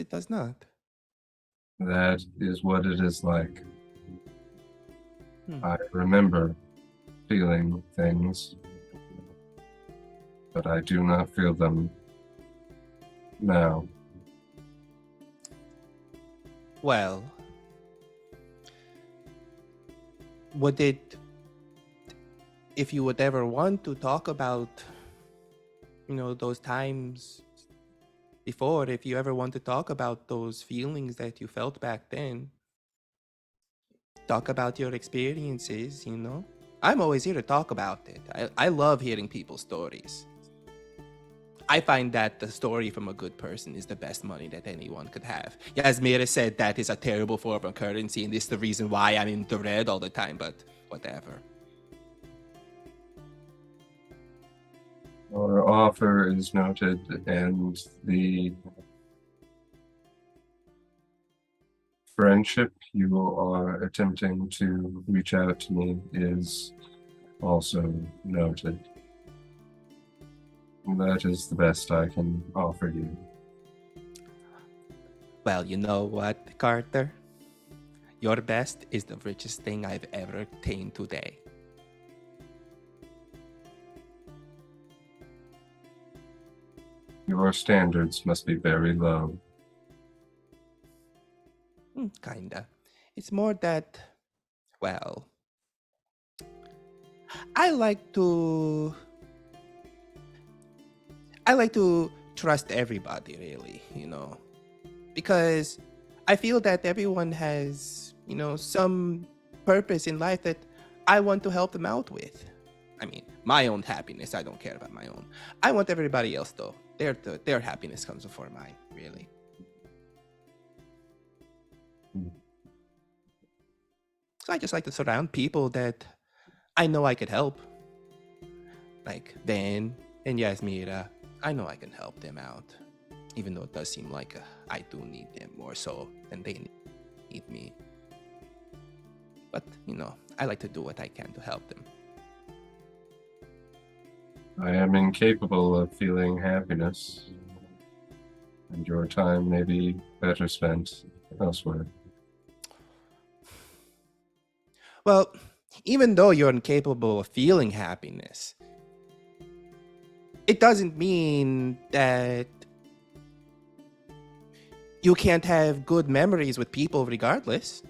does not. That is what it is like. Hmm. I remember feeling things, but I do not feel them now. Well, if you would ever want to talk about, those times before, if you ever want to talk about those feelings that you felt back then, talk about your experiences, I'm always here to talk about it. I love hearing people's stories. I find that the story from a good person is the best money that anyone could have. Yasmera said that is a terrible form of currency, and this is the reason why I'm in the red all the time, but whatever. Our offer is noted, and the friendship you are attempting to reach out to me is also noted. That is the best I can offer you. Well, you know what, Carter? Your best is the richest thing I've ever attained today. Your standards must be very low. Kinda. It's more that, well, I like to I like to trust everybody, really, because I feel that everyone has, some purpose in life that I want to help them out with. I mean, my own happiness, I don't care about my own. I want everybody else, though. Their happiness comes before mine, really. So I just like to surround people that I know I could help. Like Venehn and Yasmera. I know I can help them out. Even though it does seem like I do need them more so than they need me. But, I like to do what I can to help them. I am incapable of feeling happiness, and your time may be better spent elsewhere. Well, even though you're incapable of feeling happiness, it doesn't mean that you can't have good memories with people regardless.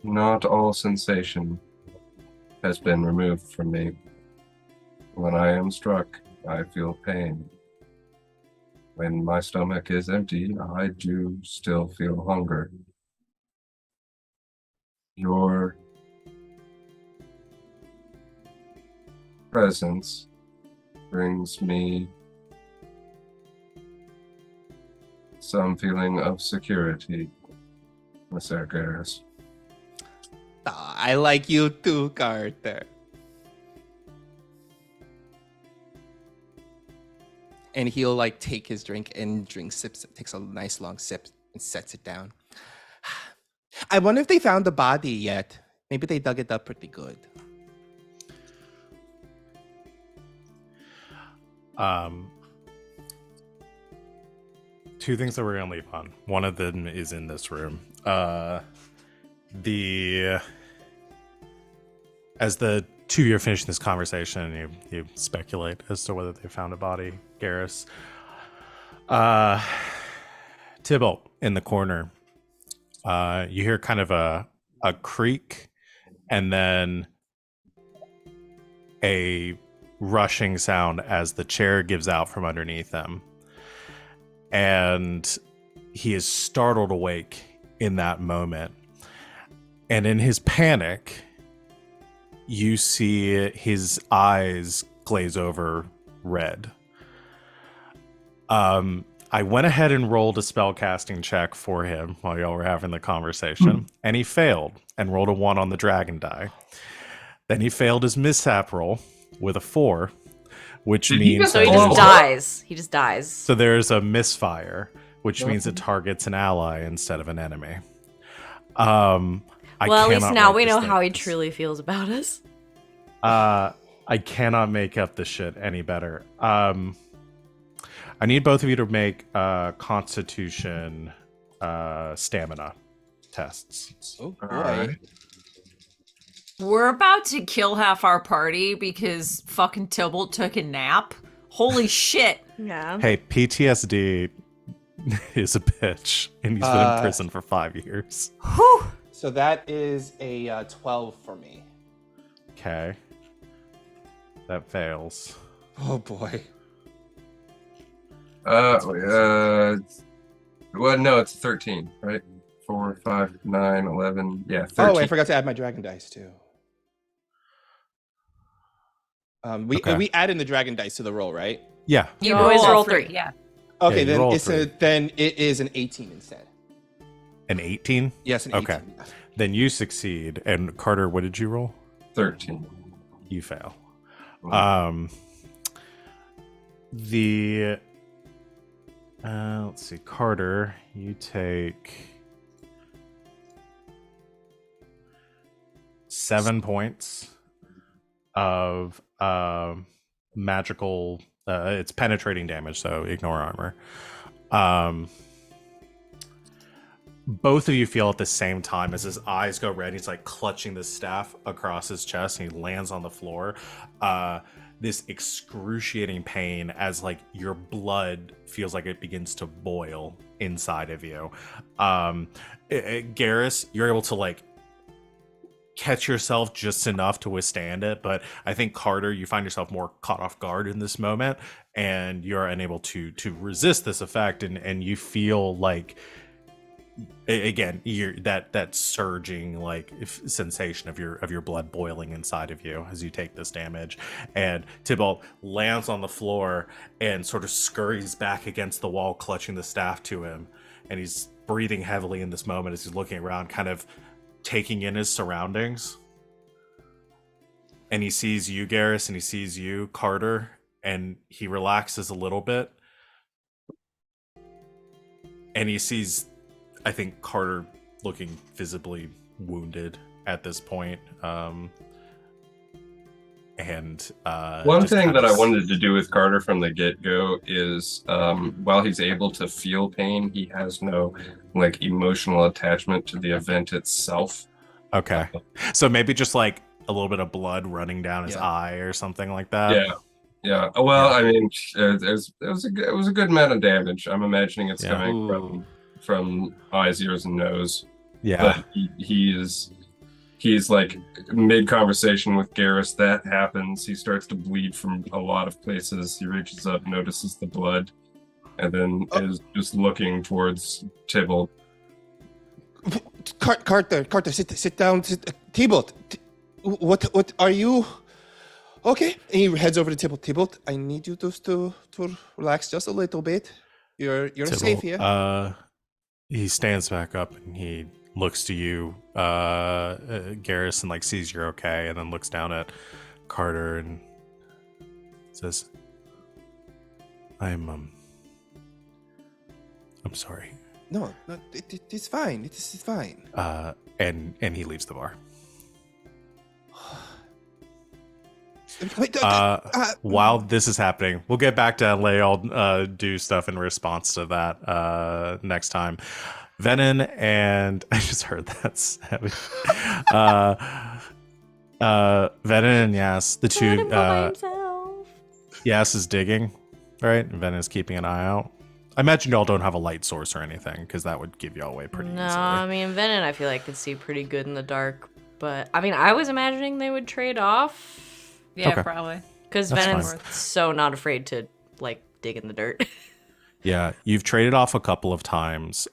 Not all sensation has been removed from me. When I am struck, I feel pain. When my stomach is empty, I do still feel hunger. Your presence brings me some feeling of security, Miss Garas. I like you too, Carter. And he'll take his drink and takes a nice long sip and sets it down. I wonder if they found the body yet. Maybe they dug it up pretty good. Two things that we're gonna leave on. One of them is in this room. As the two of you are finishing this conversation, you speculate as to whether they found a body, Garas. Tybalt in the corner. You hear kind of a creak, and then a rushing sound as the chair gives out from underneath them. And he is startled awake in that moment. And in his panic, you see his eyes glaze over red. I went ahead and rolled a spellcasting check for him while y'all were having the conversation, and he failed and rolled a 1 on the dragon die. Then he failed his mishap roll with a 4, which means so he just dies. He just dies. So there's a misfire, which means it targets an ally instead of an enemy. Well, at least now we know how he truly feels about us. I cannot make up this shit any better. I need both of you to make Constitution stamina tests. Oh, boy. Alright. We're about to kill half our party because fucking Tybalt took a nap. Holy shit. Yeah. Hey, PTSD is a bitch, and he's been in prison for 5 years. Whew. So that is a 12 for me. Okay. That fails. Oh, boy. Well, no, it's 13, right? 4, 5, 9, 11. Yeah, 13. Oh, I forgot to add my dragon dice, too. We add in the dragon dice to the roll, right? Yeah. You always roll 3. Yeah. Okay, you then roll it's 3. then it is an 18 instead. An 18? Yes, an 18. Okay. Then you succeed. And Carter, what did you roll? 13. You fail. Oh. Let's see, Carter, you take 7 points of magical. It's penetrating damage, so ignore armor. Both of you feel at the same time as his eyes go red. He's like clutching the staff across his chest, and he lands on the floor. this excruciating pain as like your blood feels like it begins to boil inside of you. Garas, you're able to like catch yourself just enough to withstand it, but I think Carter, you find yourself more caught off guard in this moment, and you're unable to resist this effect, and you feel like again you're that surging like sensation of your blood boiling inside of you as you take this damage. And Tybalt lands on the floor and sort of scurries back against the wall, clutching the staff to him, and he's breathing heavily in this moment as he's looking around, kind of taking in his surroundings. And he sees you, Garas, and he sees you, Carter, and he relaxes a little bit. And he sees, I think, Carter looking visibly wounded at this point. One thing that I wanted to do with Carter from the get-go is while he's able to feel pain, he has no like emotional attachment to the event itself. Okay. So maybe just like a little bit of blood running down his eye or something like that. Yeah. Well, I mean, it was a good amount of damage. I'm imagining it's coming from eyes, ears, and nose. Yeah. But he's like mid-conversation with Garas. That happens. He starts to bleed from a lot of places. He reaches up, notices the blood, and then is just looking towards Tybalt. Carter, sit down. Tybalt, what are you? Okay. And he heads over to Tybalt. Tybalt, I need you to relax just a little bit. You're Tybalt, safe here. He stands back up and he looks to you, Garas, and like sees you're okay, and then looks down at Carter and says, I'm sorry. No, it's fine. It's fine. And he leaves the bar. Wait, While this is happening, we'll get back to Lay. I'll do stuff in response to that next time. Venehn and I just heard that's heavy. Venehn and Yas, the two. Yas is digging, right? And Venehn is keeping an eye out. I imagine y'all don't have a light source or anything, because that would give y'all away pretty easily. I mean, Venehn, I feel like could see pretty good in the dark, but I mean, I was imagining they would trade off. Yeah, Okay. probably. Because That's Venon's fine. so not afraid to, like, dig in the dirt. Yeah, you've traded off a couple of times,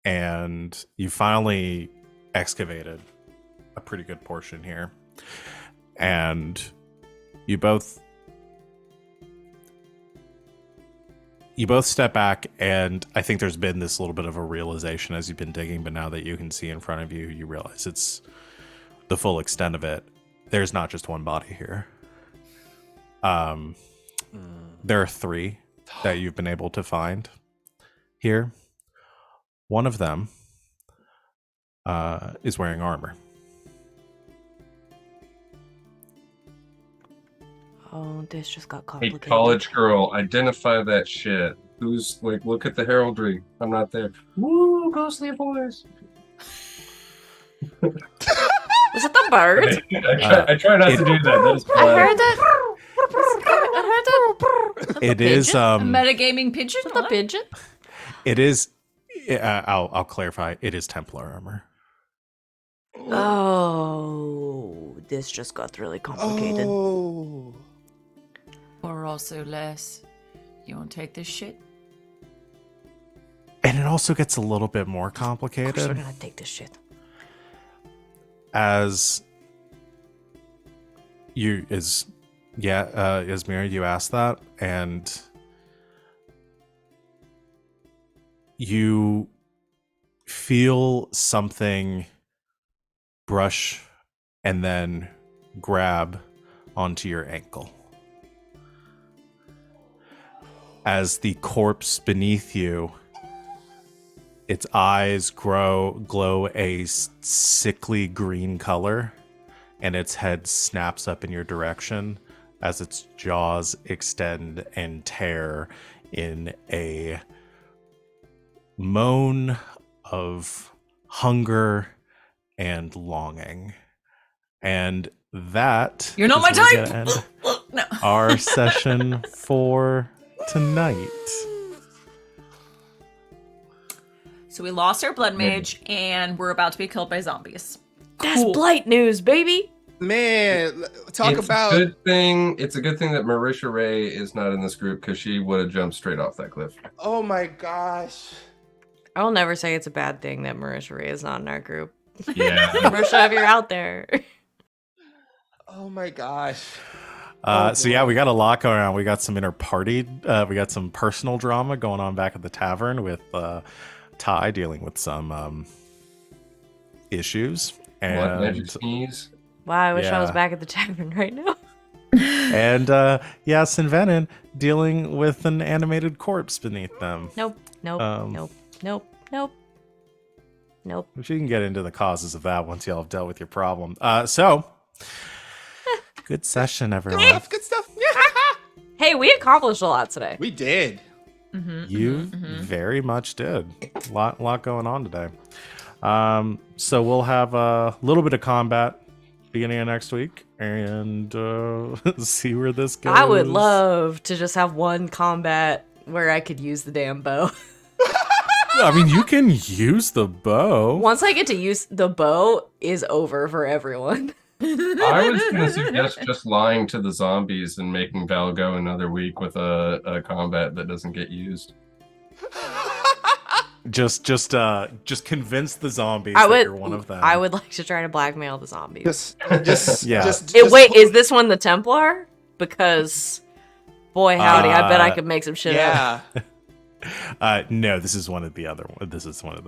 and you finally excavated a pretty good portion here. And you both step back, and I think there's been this little bit of a realization as you've been digging, but now that you can see in front of you, you realize it's the full extent of it. There's not just one body here. There are 3 that you've been able to find here. One of them is wearing armor. Oh, this just got Hey, complicated. college girl, identify that shit. Who's like, look at the heraldry. I'm not there. Woo, ghostly voice. Was it the bird? I try not to do that. That is I heard bad. that. I heard that. It is A metagaming pigeon? The pigeon? it is I'll clarify, it is Templar armor. Oh, this just got really complicated. Oh. Or also less. You won't take this shit? And it also gets a little bit more Of course we're complicated gonna take this shit. as Yasmera, you asked that, and you feel something brush and then grab onto your ankle as the corpse beneath you, its eyes glow a sickly green color, and its head snaps up in your direction as its jaws extend and tear in a moan of hunger and longing. And that You're not is my where we're type! gonna end No. our session for tonight. So we lost our blood mage, and we're about to be killed by zombies. That's Cool. blight news, baby. Man, talk It's about. a good thing. It's a good thing that Marisha Ray is not in this group because she would have jumped straight off that cliff. Oh my gosh. I will never say it's a bad thing that Marisha Ray is not in our group. Yeah. Marisha, if you're out there. Oh my gosh. So yeah, we got a lot going on. We got some inter-party, we got some personal drama going on back at the tavern with Ty dealing with some issues. What, magic And sneeze? Wow, I wish I was Yeah. back at the tavern right now. and Yas and Venehn dealing with an animated corpse beneath them. Nope, nope, Um, nope, nope, nope, nope. Which you can get into the causes of that once y'all have dealt with your problem. So good session, everyone. Good stuff. Good stuff. Hey, we accomplished a lot today. We did. You very much did. Lot going on today. So we'll have a little bit of combat beginning of next week and see where this goes. I would love to just have one combat where I could use the damn bow. I mean, you can use the bow. Once I get to use the bow, is over for everyone. I was going to suggest just lying to the zombies and making Val go another week with a combat that doesn't get used. Just convince the zombies I that would. you're one of them. I would like to try to blackmail the zombies. Just Yeah. Wait, is this one the Templar? Because, boy howdy, I bet I could make some shit up. Yeah. No, this is one of the other one. This is one of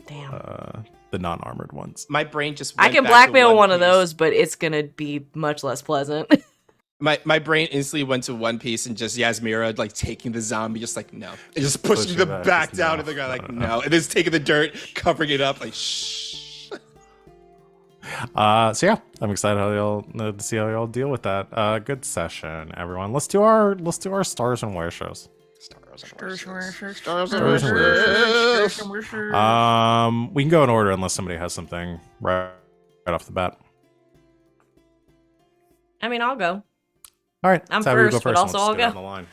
Damn. the non-armored ones. My brain just. I went can back to blackmail one of Piece. those, but it's gonna be much less pleasant. My brain instantly went to One Piece and just Yasmera like taking the zombie, just like no, and just pushing Pushing them back, back just down no, to the ground, like no. no, and just taking the dirt, covering it up, like shh. So yeah, I'm excited how y'all to see how y'all deal with that. Good session, everyone. Let's do our stars and wishes. We can go in order unless somebody has something right off the bat. I mean, I'll go. All right, I'm that's how we first, but and also let's I'll do it go. on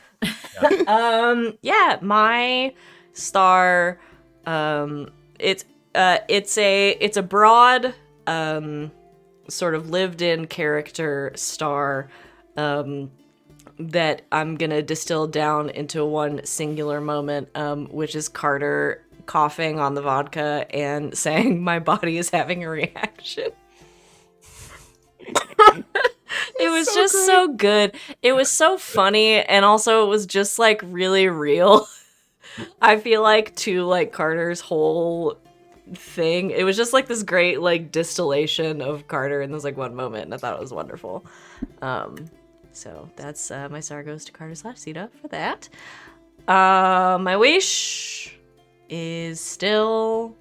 the line. Yeah, my star, it's a broad, sort of lived-in character star, that I'm gonna distill down into one singular moment, which is Carter coughing on the vodka and saying, "My body is having a reaction." It was so just great. so good. It was so funny, and also it was just like really real. I feel like to like Carter's whole thing, it was just like this great like distillation of Carter in this like one moment, and I thought it was wonderful. So that's my star goes to Carter / Sita for that. My wish is still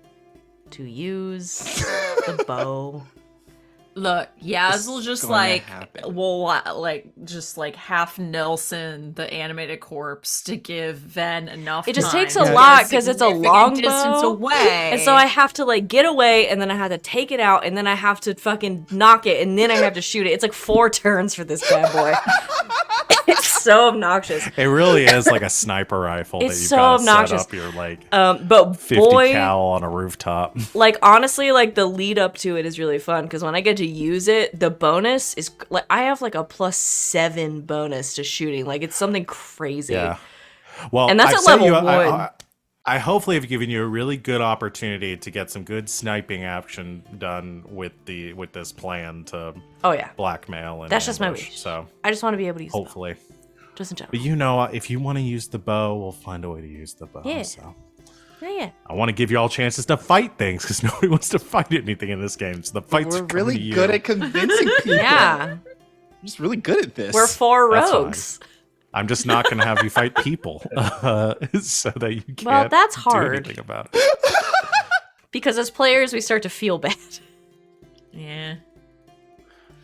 to use the bow. Look, Yaz will This just is gonna like, happen. just like half Nelson the animated corpse to give Ven enough. It just time takes a to get lot 'cause it's a significant long distance bow, away, And so I have to like get away, and then I have to take it out, and then I have to fucking knock it, and then I have to shoot it. It's like 4 turns for this bad boy. It's so obnoxious. It really is like a sniper rifle that It's you've so got to set obnoxious. up your like But 50 boy, cal on a rooftop. like honestly, like the lead up to it is really fun because when I get to use it, the bonus is like I have like a +7 bonus to shooting. Like it's something crazy. Yeah. Well, And that's I've at set level you up- 1. I hopefully have given you a really good opportunity to get some good sniping action done with this plan to Oh yeah, blackmail and That's just my ambush. wish. So I just want to be able to use it, hopefully, just in general. but you know, if you want to use the bow, we'll find a way to use the bow. Yeah. So Yeah. I want to give you all chances to fight things because nobody wants to fight anything in this game. So the fights We're are coming to really you. good at convincing people. Yeah. We're just really good at this. We're 4 That's fine. rogues. I'm just not going to have you fight people so that you can't Well, that's do hard. anything about it. Because as players, we start to feel bad. yeah,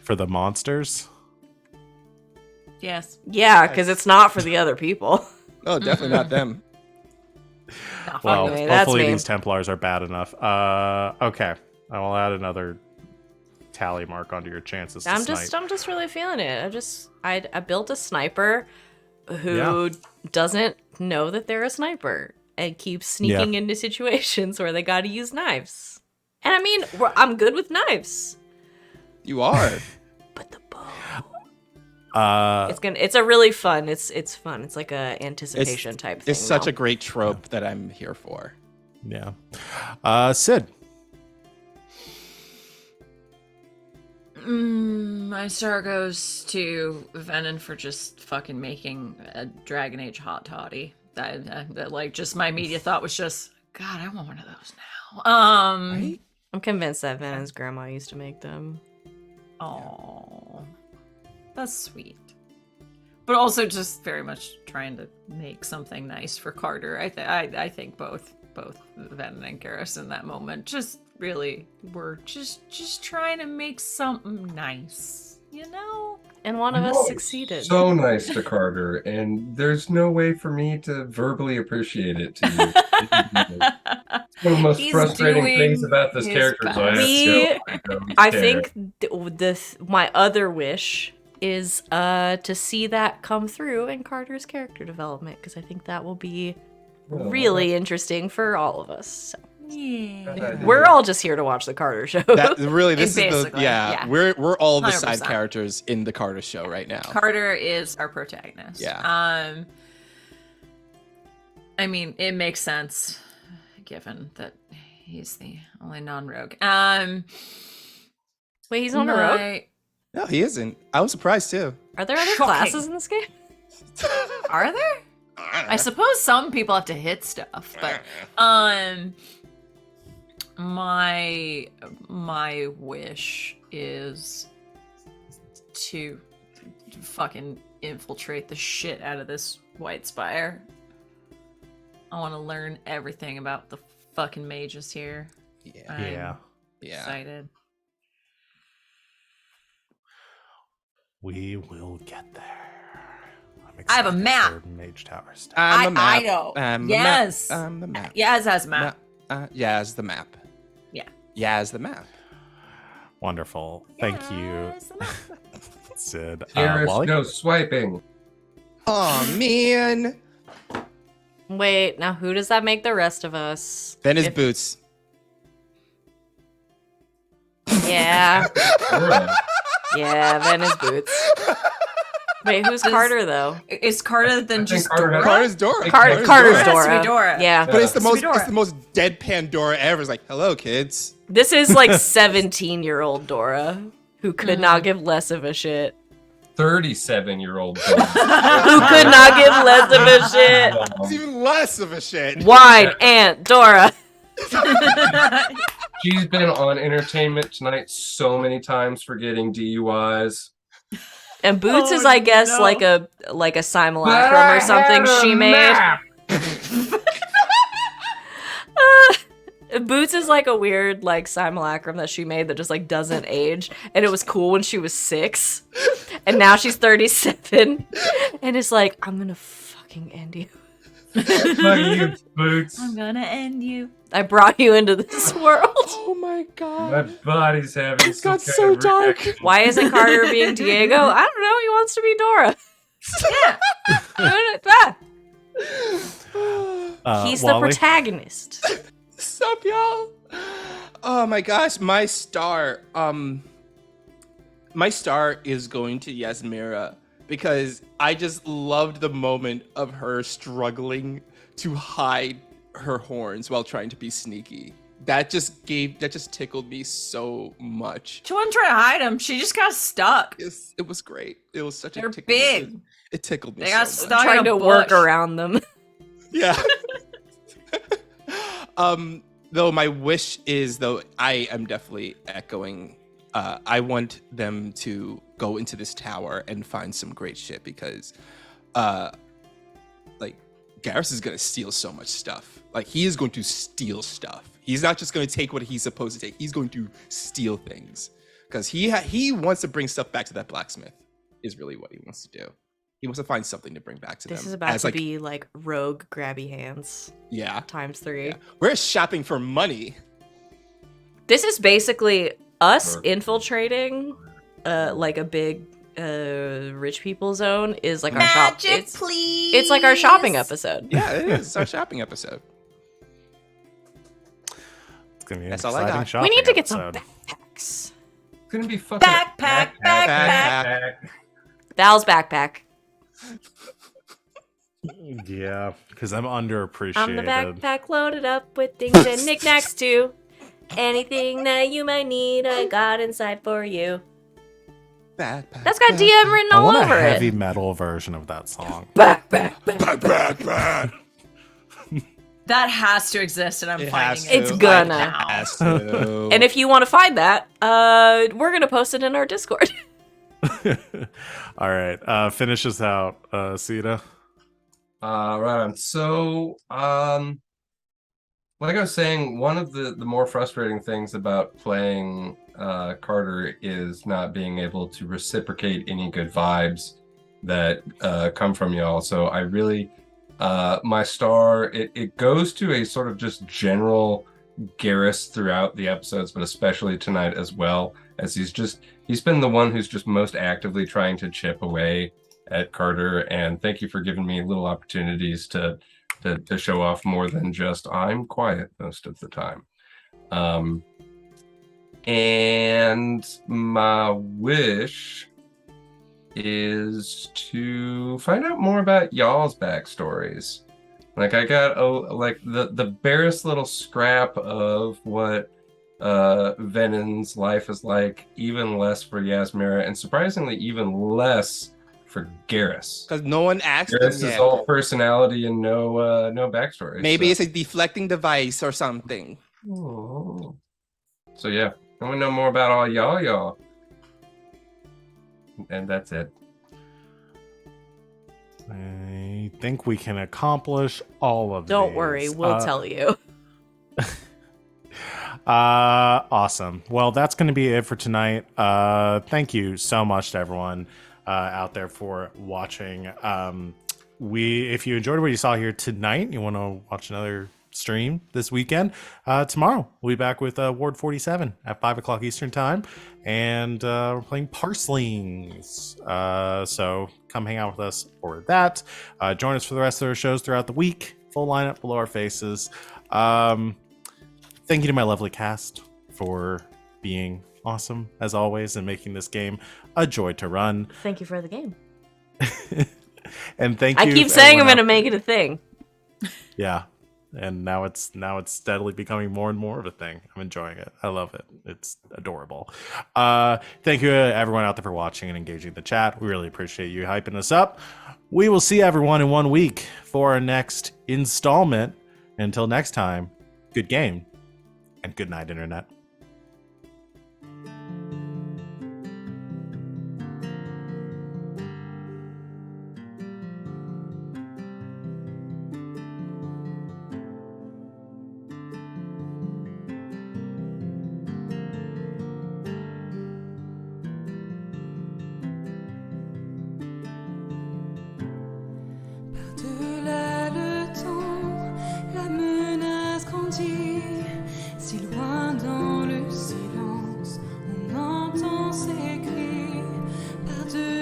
For the monsters. yes, Yeah, because it's not for the other people. Oh, definitely not them. Not Well, Anyway, that's hopefully me. these Templars are bad enough. Okay, I will add another tally mark onto your chances to I'm snipe. just really feeling it. I built a sniper who doesn't know that they're a sniper and keeps sneaking into situations where they got to use knives. And I mean, I'm good with knives. You are. But the bow. Uh, It's a really fun. It's fun. It's like a anticipation type thing. It's such now. a great trope that I'm here for. yeah. Sid. My star goes to Venehn for just fucking making a Dragon Age hot toddy. That like just my immediate thought was just, God, I want one of those now. Right? I'm convinced that Venon's grandma used to make them. Oh, that's sweet. But also just very much trying to make something nice for Carter. I think both Venehn and Garas in that moment just really were just trying to make something nice, you know? And one of us Oh, succeeded. So nice to Carter, and there's no way for me to verbally appreciate it to you. It's one of the most He's frustrating doing things about this his character is I have best. to go, I care. think my other wish is to see that come through in Carter's character development, because I think that will be really interesting for all of us. So. Yeah. We're all just here to watch the Carter show. That really, this is the Basically, yeah. We're all the side 100%. characters in the Carter show right now. Carter is our protagonist. Yeah. I mean, it makes sense given that he's the only non-rogue. Wait, he's on a rogue? my- No, he isn't. I was surprised too. Are there other Shocking. classes in this game? Are there? I suppose some people have to hit stuff, but my wish is to fucking infiltrate the shit out of this White Spire. I want to learn everything about the fucking mages here. Yeah. I'm Yeah. excited. We will get there. I'm I have a excited map. for Mage Tower stuff. I'm the map. I know. I'm the Yes. map. I'm the map. Yaz has a map. Yaz the map. Yeah. Yaz the map. Wonderful. Thank you, Sid. Garrus, Wally? no swiping. Oh man. Wait, now who does that make the rest of us? Then his If- boots. Yeah. Dora. Yeah, then his boots. Wait, who's Carter though? Is Carter then think just Carter Dora? has- Carter's Dora. Carter's Dora. Has to Dora. be Dora. Yeah. But it's the most Dora. it's the most deadpan Dora ever. It's like, hello kids. This is like 17-year-old Dora, who could not give less of a shit. 37-year-old Who could not give less of a shit. It's even less of a shit. Wine Aunt Dora. She's been on Entertainment Tonight so many times for getting DUIs. And Boots Oh, is, I guess, no. like a simulacrum or something she made. Boots is like a weird like simulacrum that she made that just like doesn't age, and it was cool when she was 6, and now she's 37, and it's like, I'm gonna fucking end you. Fuck you, Boots. I'm gonna end you. I brought you into this world. Oh my god. My body's having It some got kind so of dark. reaction. Why isn't Carter being Diego? I don't know. He wants to be Dora. He's the Wally? protagonist. Sup, y'all? Oh my gosh, my star is going to Yasmera because I just loved the moment of her struggling to hide her horns while trying to be sneaky. That just tickled me so much. She wasn't trying to hide him. She just got stuck. It was great. It was such They're a tickle. big. It tickled me They got so much. stuck. Trying in a to work bush. around them. Yeah. Though my wish is, though, I am definitely echoing. I want them to go into this tower and find some great shit because, like, Garas is gonna steal so much stuff. Like, he is going to steal stuff. He's not just gonna take what he's supposed to take. He's going to steal things because he wants to bring stuff back to that blacksmith. Is really what he wants to do. He wants to find something to bring back to them. This is about as, to like, be like rogue grabby hands yeah. times 3. Yeah. We're shopping for money. This is basically us Or- infiltrating like a big rich people zone is like our shop. Magic, please. It's like our shopping episode. Yeah, it is. It's our shopping episode. It's gonna be an That's all I exciting got. shopping We need to get some episode. backpacks. It's gonna be fucking Backpack. Val's backpack. Yeah, because I'm underappreciated. I'm the backpack loaded up with things and knickknacks too. Anything that you might need, I got inside for you. Backpack. That's got DM written I all want over a heavy it. metal version of that song. Backpack. That has to exist, and I'm It finding has it. to. It's gonna. now. Has to. And if you want to find that, we're gonna post it in our Discord. All right, finish us out, Sita. Right on. So, like I was saying, one of the more frustrating things about playing Carter is not being able to reciprocate any good vibes that come from y'all. So I really, my star, it goes to a sort of just general Garas throughout the episodes, but especially tonight as well, as he's been the one who's just most actively trying to chip away at Carter. And thank you for giving me little opportunities to show off more than just I'm quiet most of the time. And my wish is to find out more about y'all's backstories. Like I got like the barest little scrap of what Venehn's life is like, even less for Yasmera, and surprisingly even less for Garas. Because no one asked him Garas is yet. all personality and no backstory. Maybe so. it's a deflecting device or something. Oh. So yeah, I want to know more about all y'all. And that's it. I think we can accomplish all of Don't these. worry, we'll tell you. Awesome. Well, that's going to be it for tonight. Thank you so much to everyone out there for watching. If you enjoyed what you saw here tonight, you want to watch another stream this weekend, tomorrow we'll be back with Ward 47 at 5 o'clock Eastern time, and we're playing Parslings. So come hang out with us for that. Join us for the rest of our shows throughout the week. Full lineup below our faces. Thank you to my lovely cast for being awesome as always and making this game a joy to run. Thank you for the game. And thank you. I keep saying I'm everyone gonna out make it a thing. Yeah. And now it's steadily becoming more and more of a thing. I'm enjoying it. I love it. It's adorable. Thank you everyone out there for watching and engaging the chat. We really appreciate you hyping us up. We will see everyone in 1 week for our next installment. Until next time, good game and good night, Internet.